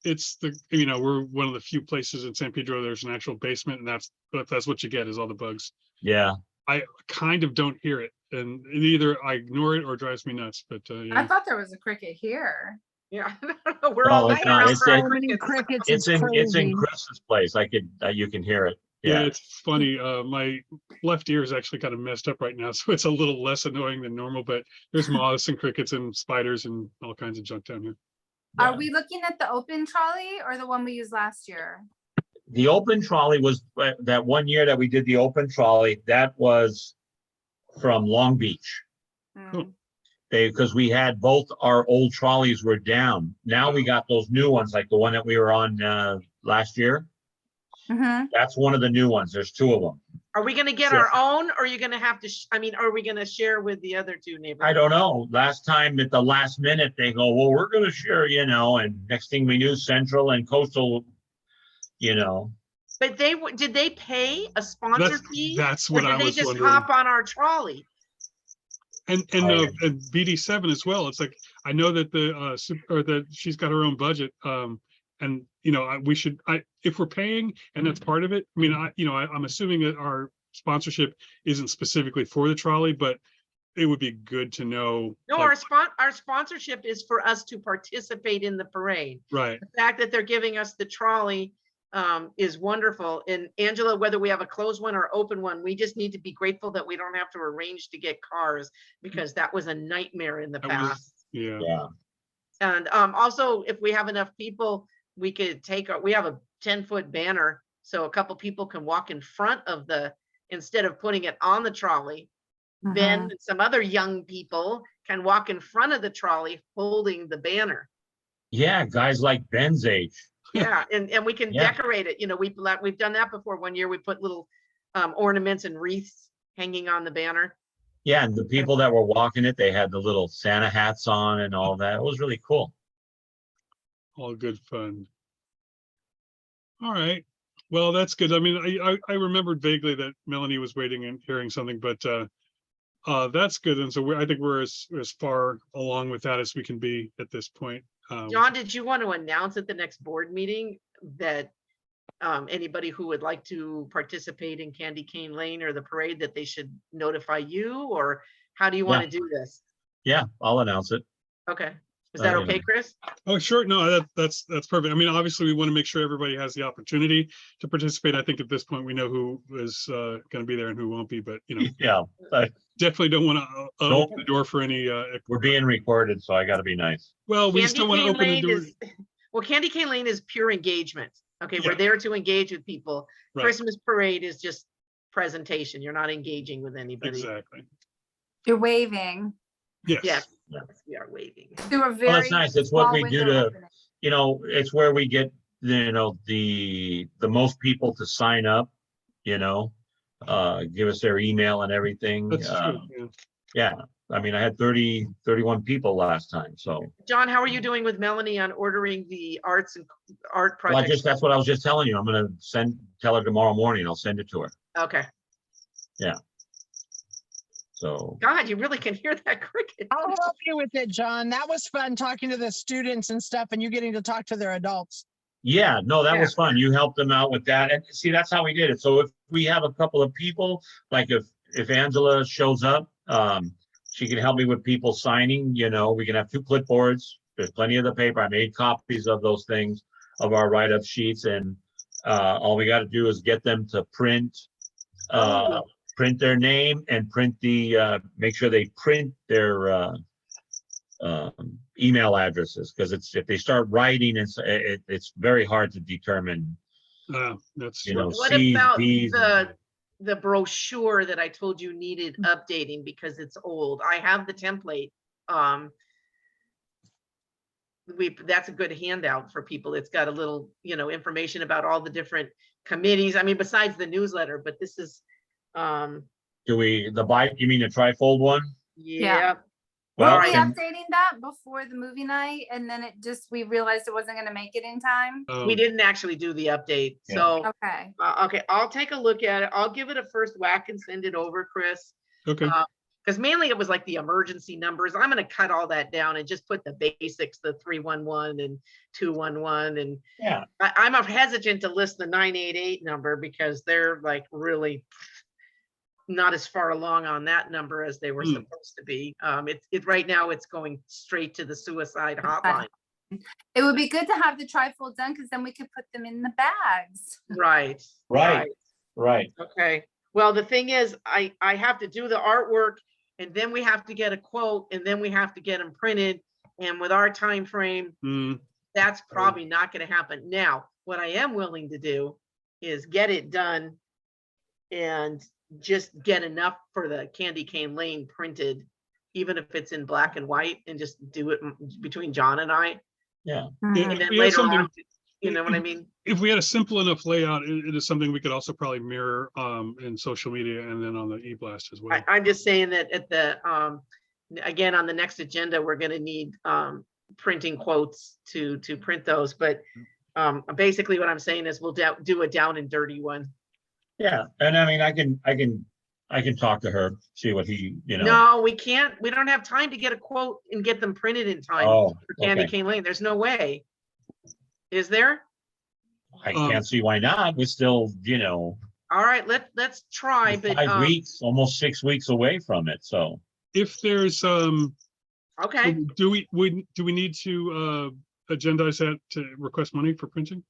It's we're one of the few places in San Pedro there's an actual basement, and that's what you get is all the bugs. Yeah. I kind of don't hear it, and either I ignore it or it drives me nuts. But I yeah. thought there was a cricket here. Yeah. We're No, all it's looking not. around It's for our in- So many crickets. crickets, It's in crazy. Chris's place. You can hear it. Yeah, Yeah. it's funny. My left ear is actually kind of messed up right now, so it's a little less annoying than normal. But there's moths and crickets and spiders and all kinds of junk down here. Yeah. Are we looking at the open trolley or the one we used last year? The open trolley was that one year that we did the open trolley. That was from Long Beach. Hmm. Cool. because we had both our old trolleys were down. Now we got those new ones, like the one that we were on last year. Mhm. That's one of the new ones. There's two of them. Are we gonna get our own, or are you gonna have to, I mean, are we gonna share with the other two neighbors? I don't know. Last time at the last minute, they go, well, we're gonna share, and next thing we knew, Central and Coastal, But did they pay a sponsor fee? That's Or what I did they was just wondering. hop on our trolley? And BD7 as well. It's like, I know that that she's got her own budget. And we should, if we're paying and that's part of it, I mean, I'm assuming that our sponsorship isn't specifically for the trolley, but it would be good to know. No, like, our sponsorship is for us to participate in the parade. right. The fact that they're giving us the trolley is wonderful. And Angela, whether we have a closed one or open one, we just need to be grateful that we don't have to arrange to get cars, because that was a nightmare in the That was- past. Yeah. Yeah. And also, if we have enough people, we could we have a 10-foot banner, so a couple people can walk in front of instead of putting it on the trolley. Ben and some other young people can walk in front of the trolley holding the banner. Yeah, guys like Ben's age. Yeah, and we can Yeah. decorate it. We've done that before. One year we put little ornaments and wreaths hanging on the banner. Yeah, and the people that were walking it, they had the little Santa hats on and all that. It was really cool. All good fun. All right. Well, that's good. I mean, I remembered vaguely that Melanie was waiting and hearing something, but that's good. And so I think we're as far along with that as we can be at this point. John, did you want to announce at the next board meeting that anybody who would like to participate in Candy Cane Lane or the parade, that they should notify you, or how do you want to do this? Yeah, I'll announce it. Okay. Is that okay, Chris? Oh, sure. No, that's perfect. I mean, obviously, we want to make sure everybody has the opportunity to participate. I think at this point, we know who is going to be there and who won't be, but Yeah, definitely don't want to open the door for any. we're being recorded, so I got to be nice. Well, we just don't want to open the door. Well, Candy Cane Lane is pure engagement. Okay, Yeah. we're there to engage with people. Right. Christmas parade is just presentation. You're not engaging with anybody. Exactly. You're waving. Yes. Yes, Yeah. we are waiting. Through a very. Well, that's nice. It's what small we do window to, opening. it's where we get, the most people to sign up, give us their email and everything. That's true. Yeah. Yeah, I mean, I had 31 people last time, so. John, how are you doing with Melanie on ordering the art Well, projects? that's what I was just telling you. I'm gonna tell her tomorrow morning. I'll send it to her. Okay. So, God, you really can hear that cricket. I'll help you with it, John. That was fun talking to the students and stuff, and you getting to talk to their adults. yeah, no, that was fun. You helped them out with that. And see, that's how we did it. So if we have a couple of people, like if Angela shows up, she can help me with people signing, we can have 2 clipboards. There's plenty of the paper. I made copies of those things, of our write-up sheets, and all we got to do is get them to print their name and make sure they print their email addresses, because if they start writing, it's very hard to determine, That's What C's, about D's, the brochure that I told you needed updating because it's old? I have the template. That's a good handout for people. It's got a little, information about all the different committees. I mean, besides the newsletter, but this is, you mean the trifold one? yeah. Well, Were we can- updating that before the movie night, and then we realized it wasn't gonna make it in time? We didn't actually do the update. Yeah. So, Okay. okay, I'll take a look at it. I'll give it a first whack and send it over, Chris. okay. Because mainly it was like the emergency numbers. I'm going to cut all that down and just put the basics, the 311 and 211. And Yeah. I'm hesitant to list the 988 number because they're like really not as far along on that number as they were supposed to be. Right now it's going straight to the suicide hotline. It would be good to have the trifold done, because then we could put them in the bags. Right. Right. Okay. Well, the thing is, I have to do the artwork, and then we have to get a quote, and then we have to get them printed. And with our time frame, that's probably not going to happen. Now, what I am willing to do is get it done and just get enough for the Candy Cane Lane printed even if it's in black and white, and just do it between John and I. Yeah. Yeah, And if then we had later something- on, you know what I mean? If we had a simple enough layout, it is something we could also probably mirror in social media and then on the e-blast as well. I'm just saying that at the, again, on the next agenda, we're gonna need printing quotes to print those, but basically what I'm saying is we'll do a down and dirty one. Yeah, and I mean, I can talk to her, see what he, No, we can't, we don't have time to get a quote and get them printed in time Oh, for Candy okay. Cane Lane. There's no way. Is there? I can't see why not. We're still, All right, let's try, but 5 weeks, almost 6 weeks away from it, so. If there's, okay. do we need to agendize that to request money for printing?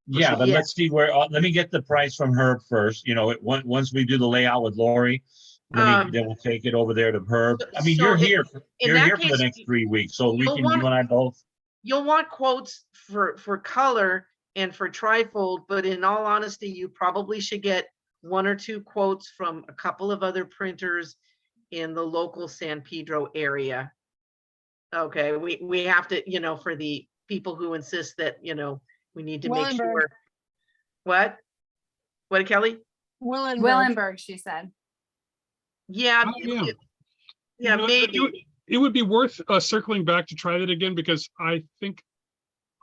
Yeah, but Yeah. let's see where, let me get the price from Herb first, once we do the layout with Lori, then we'll take it over there to Herb. I mean, so you're in here, you're that here for the case, next 3 weeks, so we you'll can, want- you and I both. You'll want quotes for color and for trifold, but in all honesty, you probably should get 1 or 2 quotes from a couple of other printers in the local San Pedro area. Okay, we have to, for the people who insist that, we need to make Wellenberg. sure. What? What, Kelly? Willenberg. Willenberg, she said. Yeah. Oh, yeah. Yeah, You know, maybe. It would be worth circling back to try that again, because I think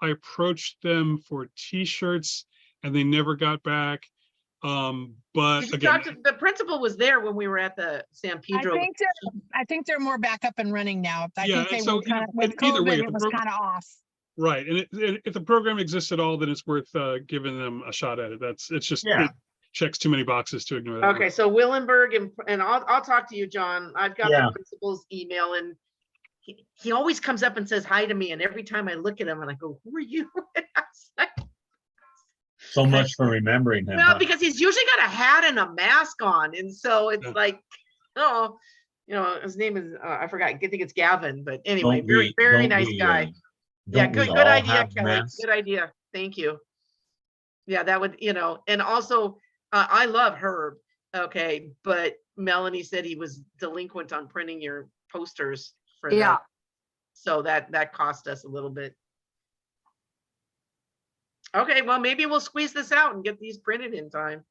I approached them for t-shirts and they never got back. But Did you again, talk to, the principal was there when we were at the San Pedro. I think they're more back up and running now. I Yeah, think they so were kind of, with either way, COVID, if it the was pro- kind of off. right, and if the program exists at all, then it's worth giving them a shot at it. It's just, Yeah. it checks too many boxes to ignore that. Okay, so Willenberg and I'll talk to you, John. I've got Yeah. the principal's email, and he always comes up and says hi to me, and every time I look at him and I go, who are you? So much for remembering him. Well, huh? because he's usually got a hat and a mask on, and so it's Yeah. like, oh, his name is I forgot. I think it's Gavin, but anyway, Don't very we- very don't nice we, guy. Yeah, don't we good all idea, have Kelly. masks? Good idea. Thank you. Yeah, that would, and also I love Herb. Okay, but Melanie said he was delinquent on printing your posters for Yeah. that. So that cost us a little bit. Okay, well, maybe we'll squeeze this out and get these printed in time.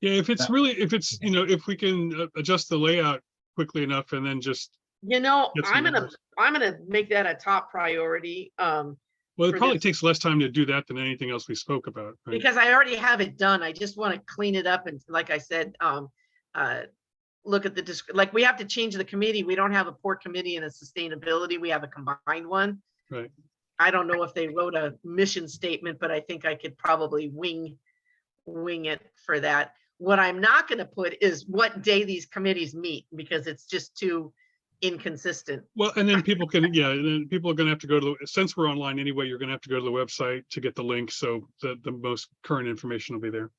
Yeah, if it's, if we can adjust the layout quickly enough and then just, Get some I'm numbers. gonna make that a top priority. well, For it probably this- takes less time to do that than anything else we spoke about. Right? Because I already have it done. I just want to clean it up and, like I said, look at the, like, we have to change the committee. We don't have a port committee and a sustainability. We have a combined one. Right. I don't know if they wrote a mission statement, but I think I could probably wing it for that. What I'm not going to put is what day these committees meet, because it's just too inconsistent. Well, and then people can, yeah, and then people are gonna have to go to the, since we're online anyway, you're gonna have to go to the website to get the link, so the most current information will be there.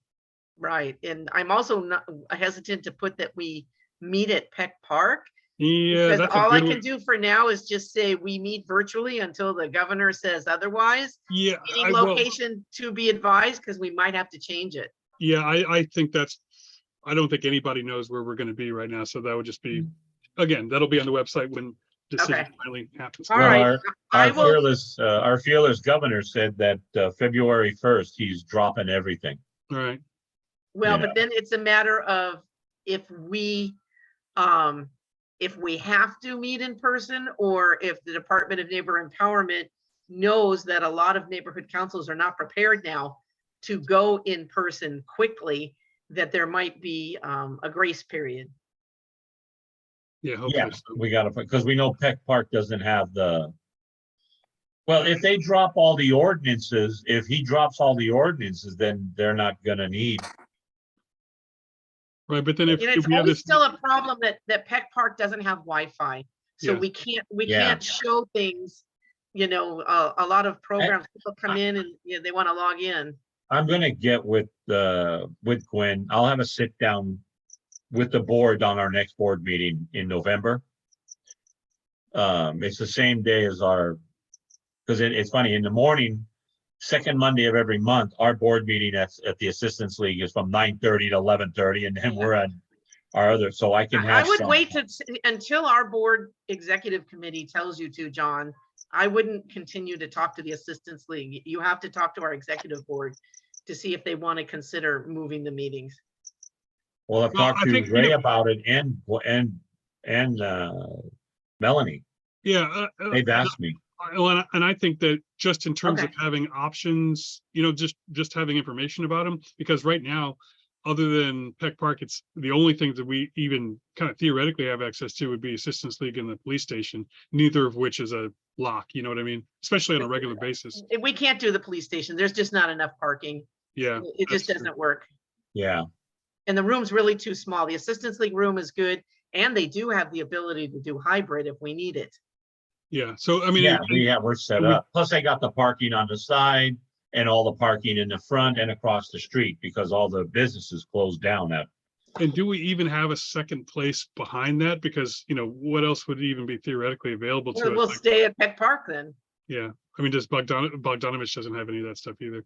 Right. And I'm also not hesitant to put that we meet at Peck Park. Yeah, Because that's a all I good can one. do for now is just say we meet virtually until the governor says otherwise. Yeah, Meeting location to be advised, because we might have to change it. yeah, I think that's, I don't think anybody knows where we're gonna be right now, so that would just be, again, that'll be on the website when decision Okay. finally happens. All Well, right, I our fearless governor said that February 1st, he's dropping everything. All right, Well, Yeah. but then it's a matter of if we have to meet in person, or if the Department of Neighbor Empowerment knows that a lot of neighborhood councils are not prepared now to go in person quickly, that there might be a grace period. yeah, Yeah, hopefully so. we gotta, because we know Peck Park doesn't have the. Well, if they drop all the ordinances, if he drops all the ordinances, then they're not gonna need. Right, but then if It's we have always this, still a problem that Peck Park doesn't have Wi-Fi. So Yeah. we Yeah. can't show things, a lot of programs, people come in and they want to log in. I'm gonna get with Gwen. I'll have a sit down with the board on our next board meeting in November. It's the same day as because it's funny, in the morning, second Monday of every month, our board meeting at the Assistance League is from 9:30 to 11:30, and then we're on our other, so I can I have would some. wait until our board executive committee tells you to, John. I wouldn't continue to talk to the Assistance League. You have to talk to our executive board to see if they want to consider moving the meetings. Well, I've Well, talked I to think, you Ray know- about it and Melanie. Yeah. They've asked me. Well, and I think that just in terms of Okay. having options, you know, just having information about them, because right now, other than Peck Park, it's the only thing that we even kind of theoretically have access to would be Assistance League and the police station, neither of which is a lock, you know what I mean? Especially on a regular basis. We can't do the police station. There's just not enough parking. Yeah. It just that's true. doesn't work. Yeah, And the room's really too small. The Assistance League room is good, and they do have the ability to do hybrid if we need it. Yeah. So, I mean, yeah, we're set we- up. Plus I got the parking on the side and all the parking in the front and across the street because all the businesses closed down at. and do we even have a second place behind that? Because, you know, what else would even be theoretically available to We'll us? Like, stay at Peck Park then. yeah. I mean, does Bogdanovich doesn't have any of that stuff either.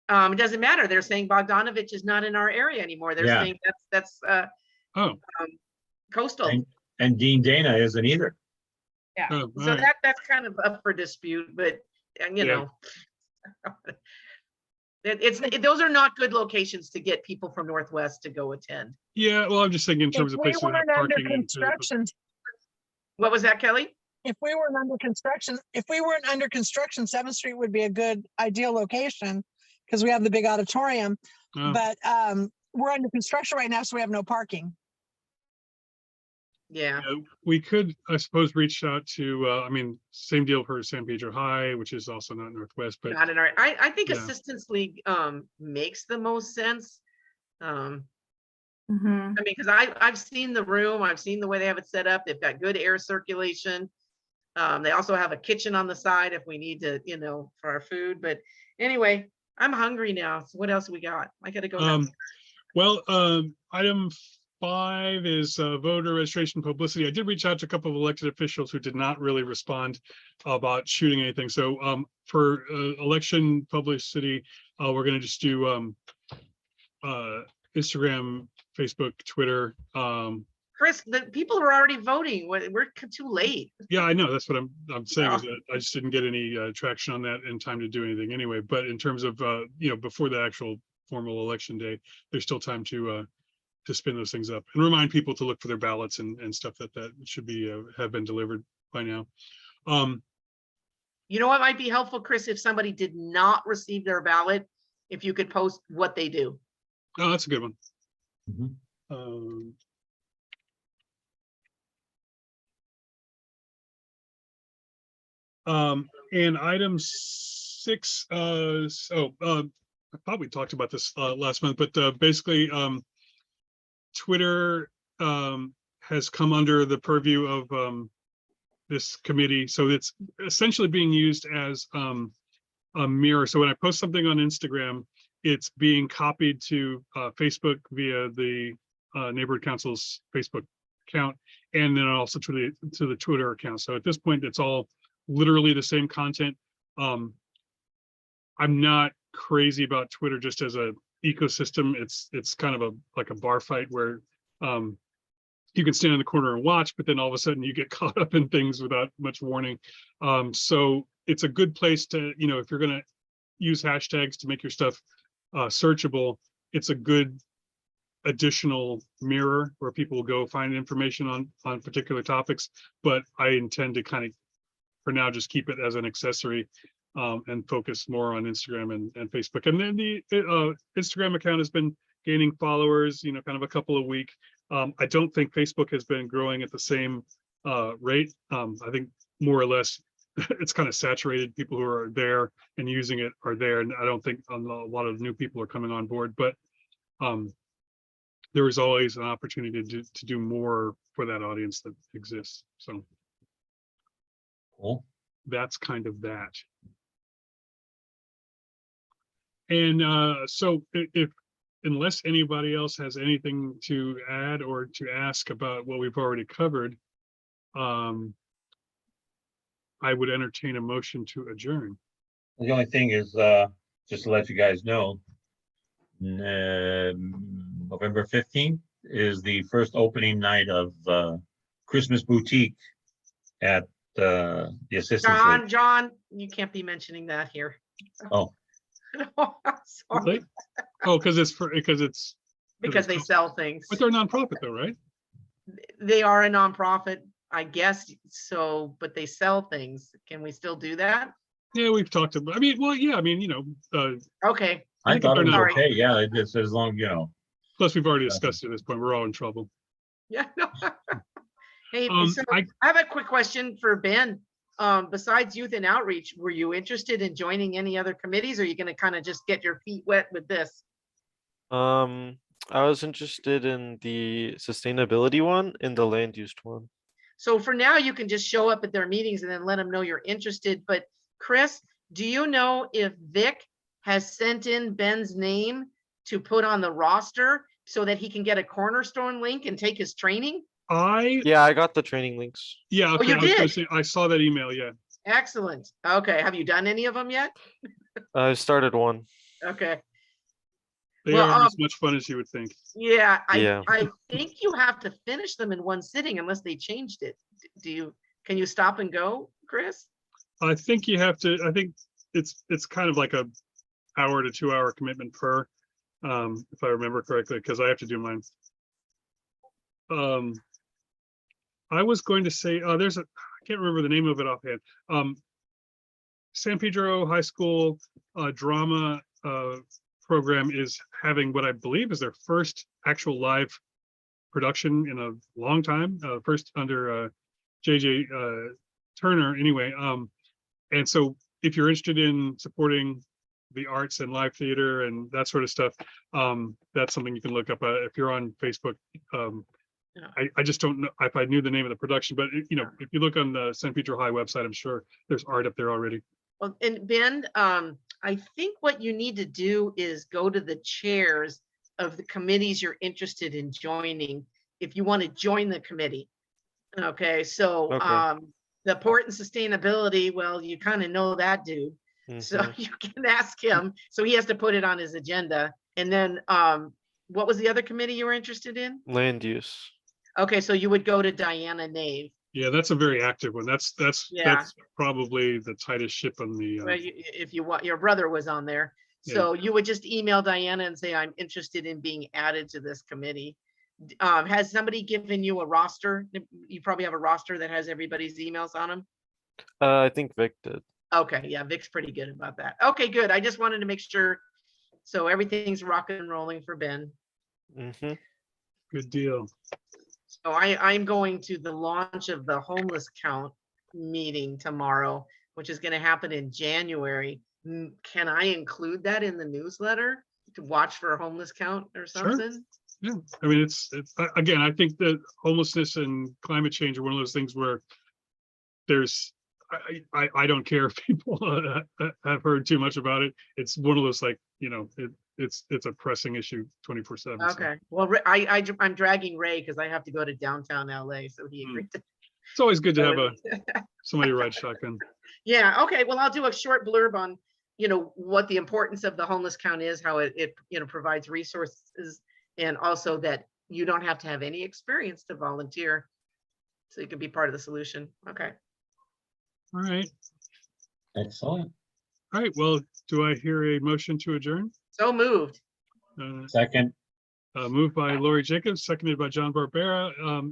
It doesn't matter. They're saying Bogdanovich is not in our area anymore. They're Yeah. saying that's Oh, coastal. And Dean Dana isn't either. Yeah, oh, so all right. that's kind of up for dispute, but you Yeah. know. Those are not good locations to get people from Northwest to go attend. Yeah, well, I'm just thinking in If terms of we places that have weren't under parking. and physical- construction, What was that, Kelly? if we weren't under construction, 7th Street would be a good ideal location because we have the big auditorium. Oh, But we're under construction right now, so we have no parking. Yeah, yeah, we could, I suppose, reach out to, I mean, same deal for San Pedro High, which is also not Northwest, but not in our, I think Yeah. Assistance League makes the most sense. Mhm. I mean, because I've seen the room, I've seen the way they have it set up. They've got good air circulation. They also have a kitchen on the side if we need to, you know, for our food. But anyway, I'm hungry now. So what else we got? I gotta go now. well, item 5 is voter registration publicity. I did reach out to a couple of elected officials who did not really respond about shooting anything. So for election publicity, we're going to just do Instagram, Facebook, Twitter. Chris, the people are already voting. We're too late. Yeah, I know. That's what I'm saying is Yeah. that I just didn't get any traction on that in time to do anything anyway. But in terms of, you know, before the actual formal election day, there's still time to spin those things up and remind people to look for their ballots and stuff that should be have been delivered by now. You know what might be helpful, Chris, if somebody did not receive their ballot, if you could post what they do. Oh, that's a good one. Mhm. And item 6, I thought we talked about this last month, but basically Twitter has come under the purview of this committee. So it's essentially being used as a mirror. So when I post something on Instagram, it's being copied to Facebook via the neighborhood council's Facebook account, and then also to the Twitter account. So at this point, it's all literally the same content. I'm not crazy about Twitter just as a ecosystem. It's kind of like a bar fight where you can stand in the corner and watch, but then all of a sudden you get caught up in things without much warning. So it's a good place to, you know, if you're going to use hashtags to make your stuff searchable, it's a good additional mirror where people will go find information on particular topics. But I intend to kind of, for now, just keep it as an accessory and focus more on Instagram and Facebook. And then the Instagram account has been gaining followers, you know, kind of a couple a week. I don't think Facebook has been growing at the same rate. I think more or less it's kind of saturated. People who are there and using it are there. And I don't think a lot of new people are coming on board, but there is always an opportunity to do more for that audience that exists. So Cool. that's kind of that. And so if unless anybody else has anything to add or to ask about what we've already covered, I would entertain a motion to adjourn. The only thing is, just to let you guys know, November 15th, is the first opening night of Christmas Boutique at the Assistance Lake. John, you can't be mentioning that here. Oh, Sorry, Really? Oh, because it's because they sell things. but they're a nonprofit though, right? They are a nonprofit, I guess, so, but they sell things. Can we still do that? Yeah, we've talked about, I mean, well, yeah, I mean, you know, Okay, I think thought it was Sorry. okay. Yeah, it just as long, you know. plus we've already discussed it at this point, we're all in trouble. yeah, no. Hey, so I, I have a quick question for Ben. Besides youth and outreach, were you interested in joining any other committees, or are you gonna kind of just get your feet wet with this? I was interested in the sustainability one and the land use one. So for now, you can just show up at their meetings and then let them know you're interested. But Chris, do you know if Vic has sent in Ben's name to put on the roster so that he can get a Cornerstone link and take his training? Yeah, I got the training links. yeah, okay, you I was gonna did? say, I saw that email, yeah. Excellent. Okay, have you done any of them yet? I started one. Okay, They Well, are as much fun as you would think. yeah, Yeah. I think you have to finish them in one sitting unless they changed it. Can you stop and go, Chris? I think you have to, I think it's kind of like a hour to 2 hour commitment per, if I remember correctly, because I have to do mine. I was going to say, there's I can't remember the name of it offhand. San Pedro High School drama program is having what I believe is their first actual live production in a long time, first under JJ Turner anyway. And so if you're interested in supporting the arts and live theater and that sort of stuff, that's something you can look up. If you're on Facebook, I just don't know if I knew the name of the production, but you know, if you look on the San Pedro High website, I'm sure there's art up there already. Well, and Ben, I think what you need to do is go to the chairs of the committees you're interested in joining, if you want to join the committee. Okay, so Okay. the port and sustainability, well, you kind of know that dude. So Mhm. you can ask him. So he has to put it on his agenda. And then what was the other committee you were interested in? Land use. Okay, so you would go to Diana Nave. Yeah, that's a very active one. That's Yeah. probably the tightest ship on the. Well, if you want, your brother was on there. Yeah. So you would just email Diana and say, I'm interested in being added to this committee. Has somebody given you a roster? You probably have a roster that has everybody's emails on them. I think Vic did. Okay, yeah, Vic's pretty good about that. Okay, good. I just wanted to make sure. So everything's rocking and rolling for Ben. Mm-hmm. Good deal. So I'm going to the launch of the homeless count meeting tomorrow, which is going to happen in January. Can I include that in the newsletter to watch for a homeless count or Sure. something? Yeah, I mean, it's again, I think that homelessness and climate change are one of those things where there's, I don't care if people have heard too much about it. It's one of those, like, you know, it's a pressing issue 24/7. Okay, well, I'm dragging Ray because I have to go to downtown LA, so he agreed to. It's always good to have somebody ride shotgun. Yeah, okay, well, I'll do a short blurb on, you know, what the importance of the homeless count is, how it you know, provides resources, and also that you don't have to have any experience to volunteer. So you can be part of the solution. Okay. All right. excellent. All right. Well, do I hear a motion to adjourn? So moved. Second, Moved by Lori Jacobs, seconded by John Barbera.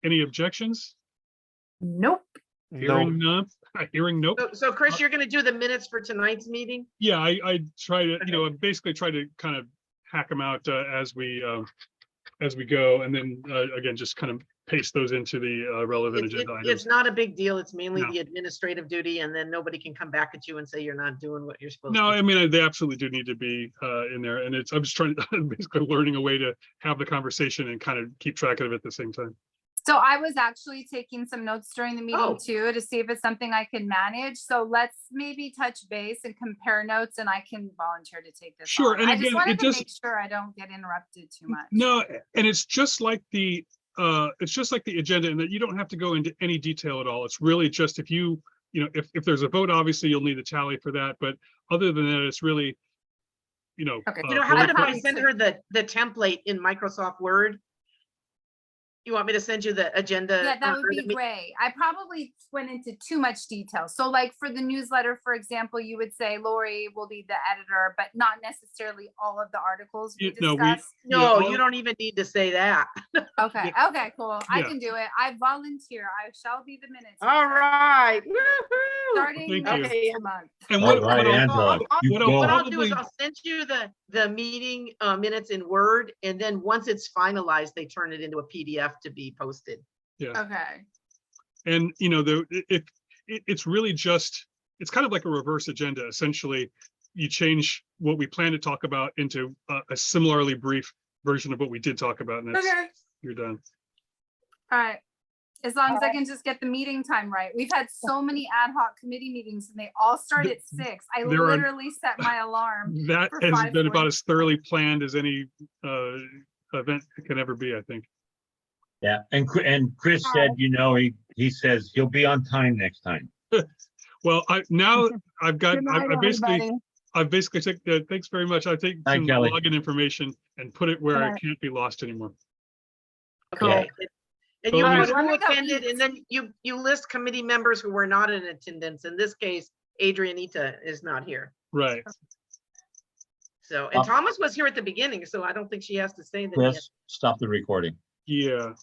Any objections? Nope. Hearing none. Hearing nope. So Chris, you're gonna do the minutes for tonight's meeting? Yeah, I try to, you know, basically try to kind of hack them out as we go, and then again, just kind of paste those into the relevant agenda items. It's not a big deal. It's mainly No. the administrative duty, and then nobody can come back at you and say you're not doing what you're supposed No, to. I mean, they absolutely do need to be in there, and I'm just trying to basically learning a way to have the conversation and kind of keep track of it at the same time. So I was actually taking some notes during the meeting Oh. too, to see if it's something I can manage. So let's maybe touch base and compare notes, and I can volunteer to take this Sure, on. and I again, just wanted it to just- make sure I don't get interrupted too much. No, and it's just like the agenda, in that you don't have to go into any detail at all. It's really just if you know, if there's a vote, obviously you'll need a tally for that. But other than that, it's really, you know. Okay. You know, how vote did for- I send her the template in Microsoft Word? You want me to send you the agenda? Yeah, that would or be the me- great. I probably went into too much detail. So like for the newsletter, for example, you would say Lori will be the editor, but not necessarily all of the articles we No, discuss. No, Yeah, you don't even need to say that. Okay, okay, cool. I Yeah. can do it. I volunteer. I shall be the minutes. All taker, right. Woo-hoo. Starting Thank next you. month. And All what, right, what I'll- Angela, you what I'll- go. What I'll do is Probably- I'll send you the meeting minutes in Word, and then once it's finalized, they turn it into a PDF to be posted. Okay. and it's really just, it's kind of like a reverse agenda. Essentially, you change what we plan to talk about into a similarly brief version of what we did talk about, and that's, Okay. you're done. All right. As long as I can just get the meeting time right. We've had so many ad hoc committee meetings and they all start at 6. I there are- literally set my alarm. That For has been about 5:40. as thoroughly planned as any event can ever be, I think. Yeah, and Chris said, he says he'll be on time next time. Well, I've got, Good night, I everybody. basically took, thanks very much. I take Hi, some Kelly. login information and put it where Good it night. can't be lost anymore. Okay. And So you let me- put Let who me go attended, eat. and then you list committee members who were not in attendance. In this case, Adrianita is not here. Right. So, and Thomas was here at the beginning, so I don't think she has to say that. he Chris, stop the recording. Yeah.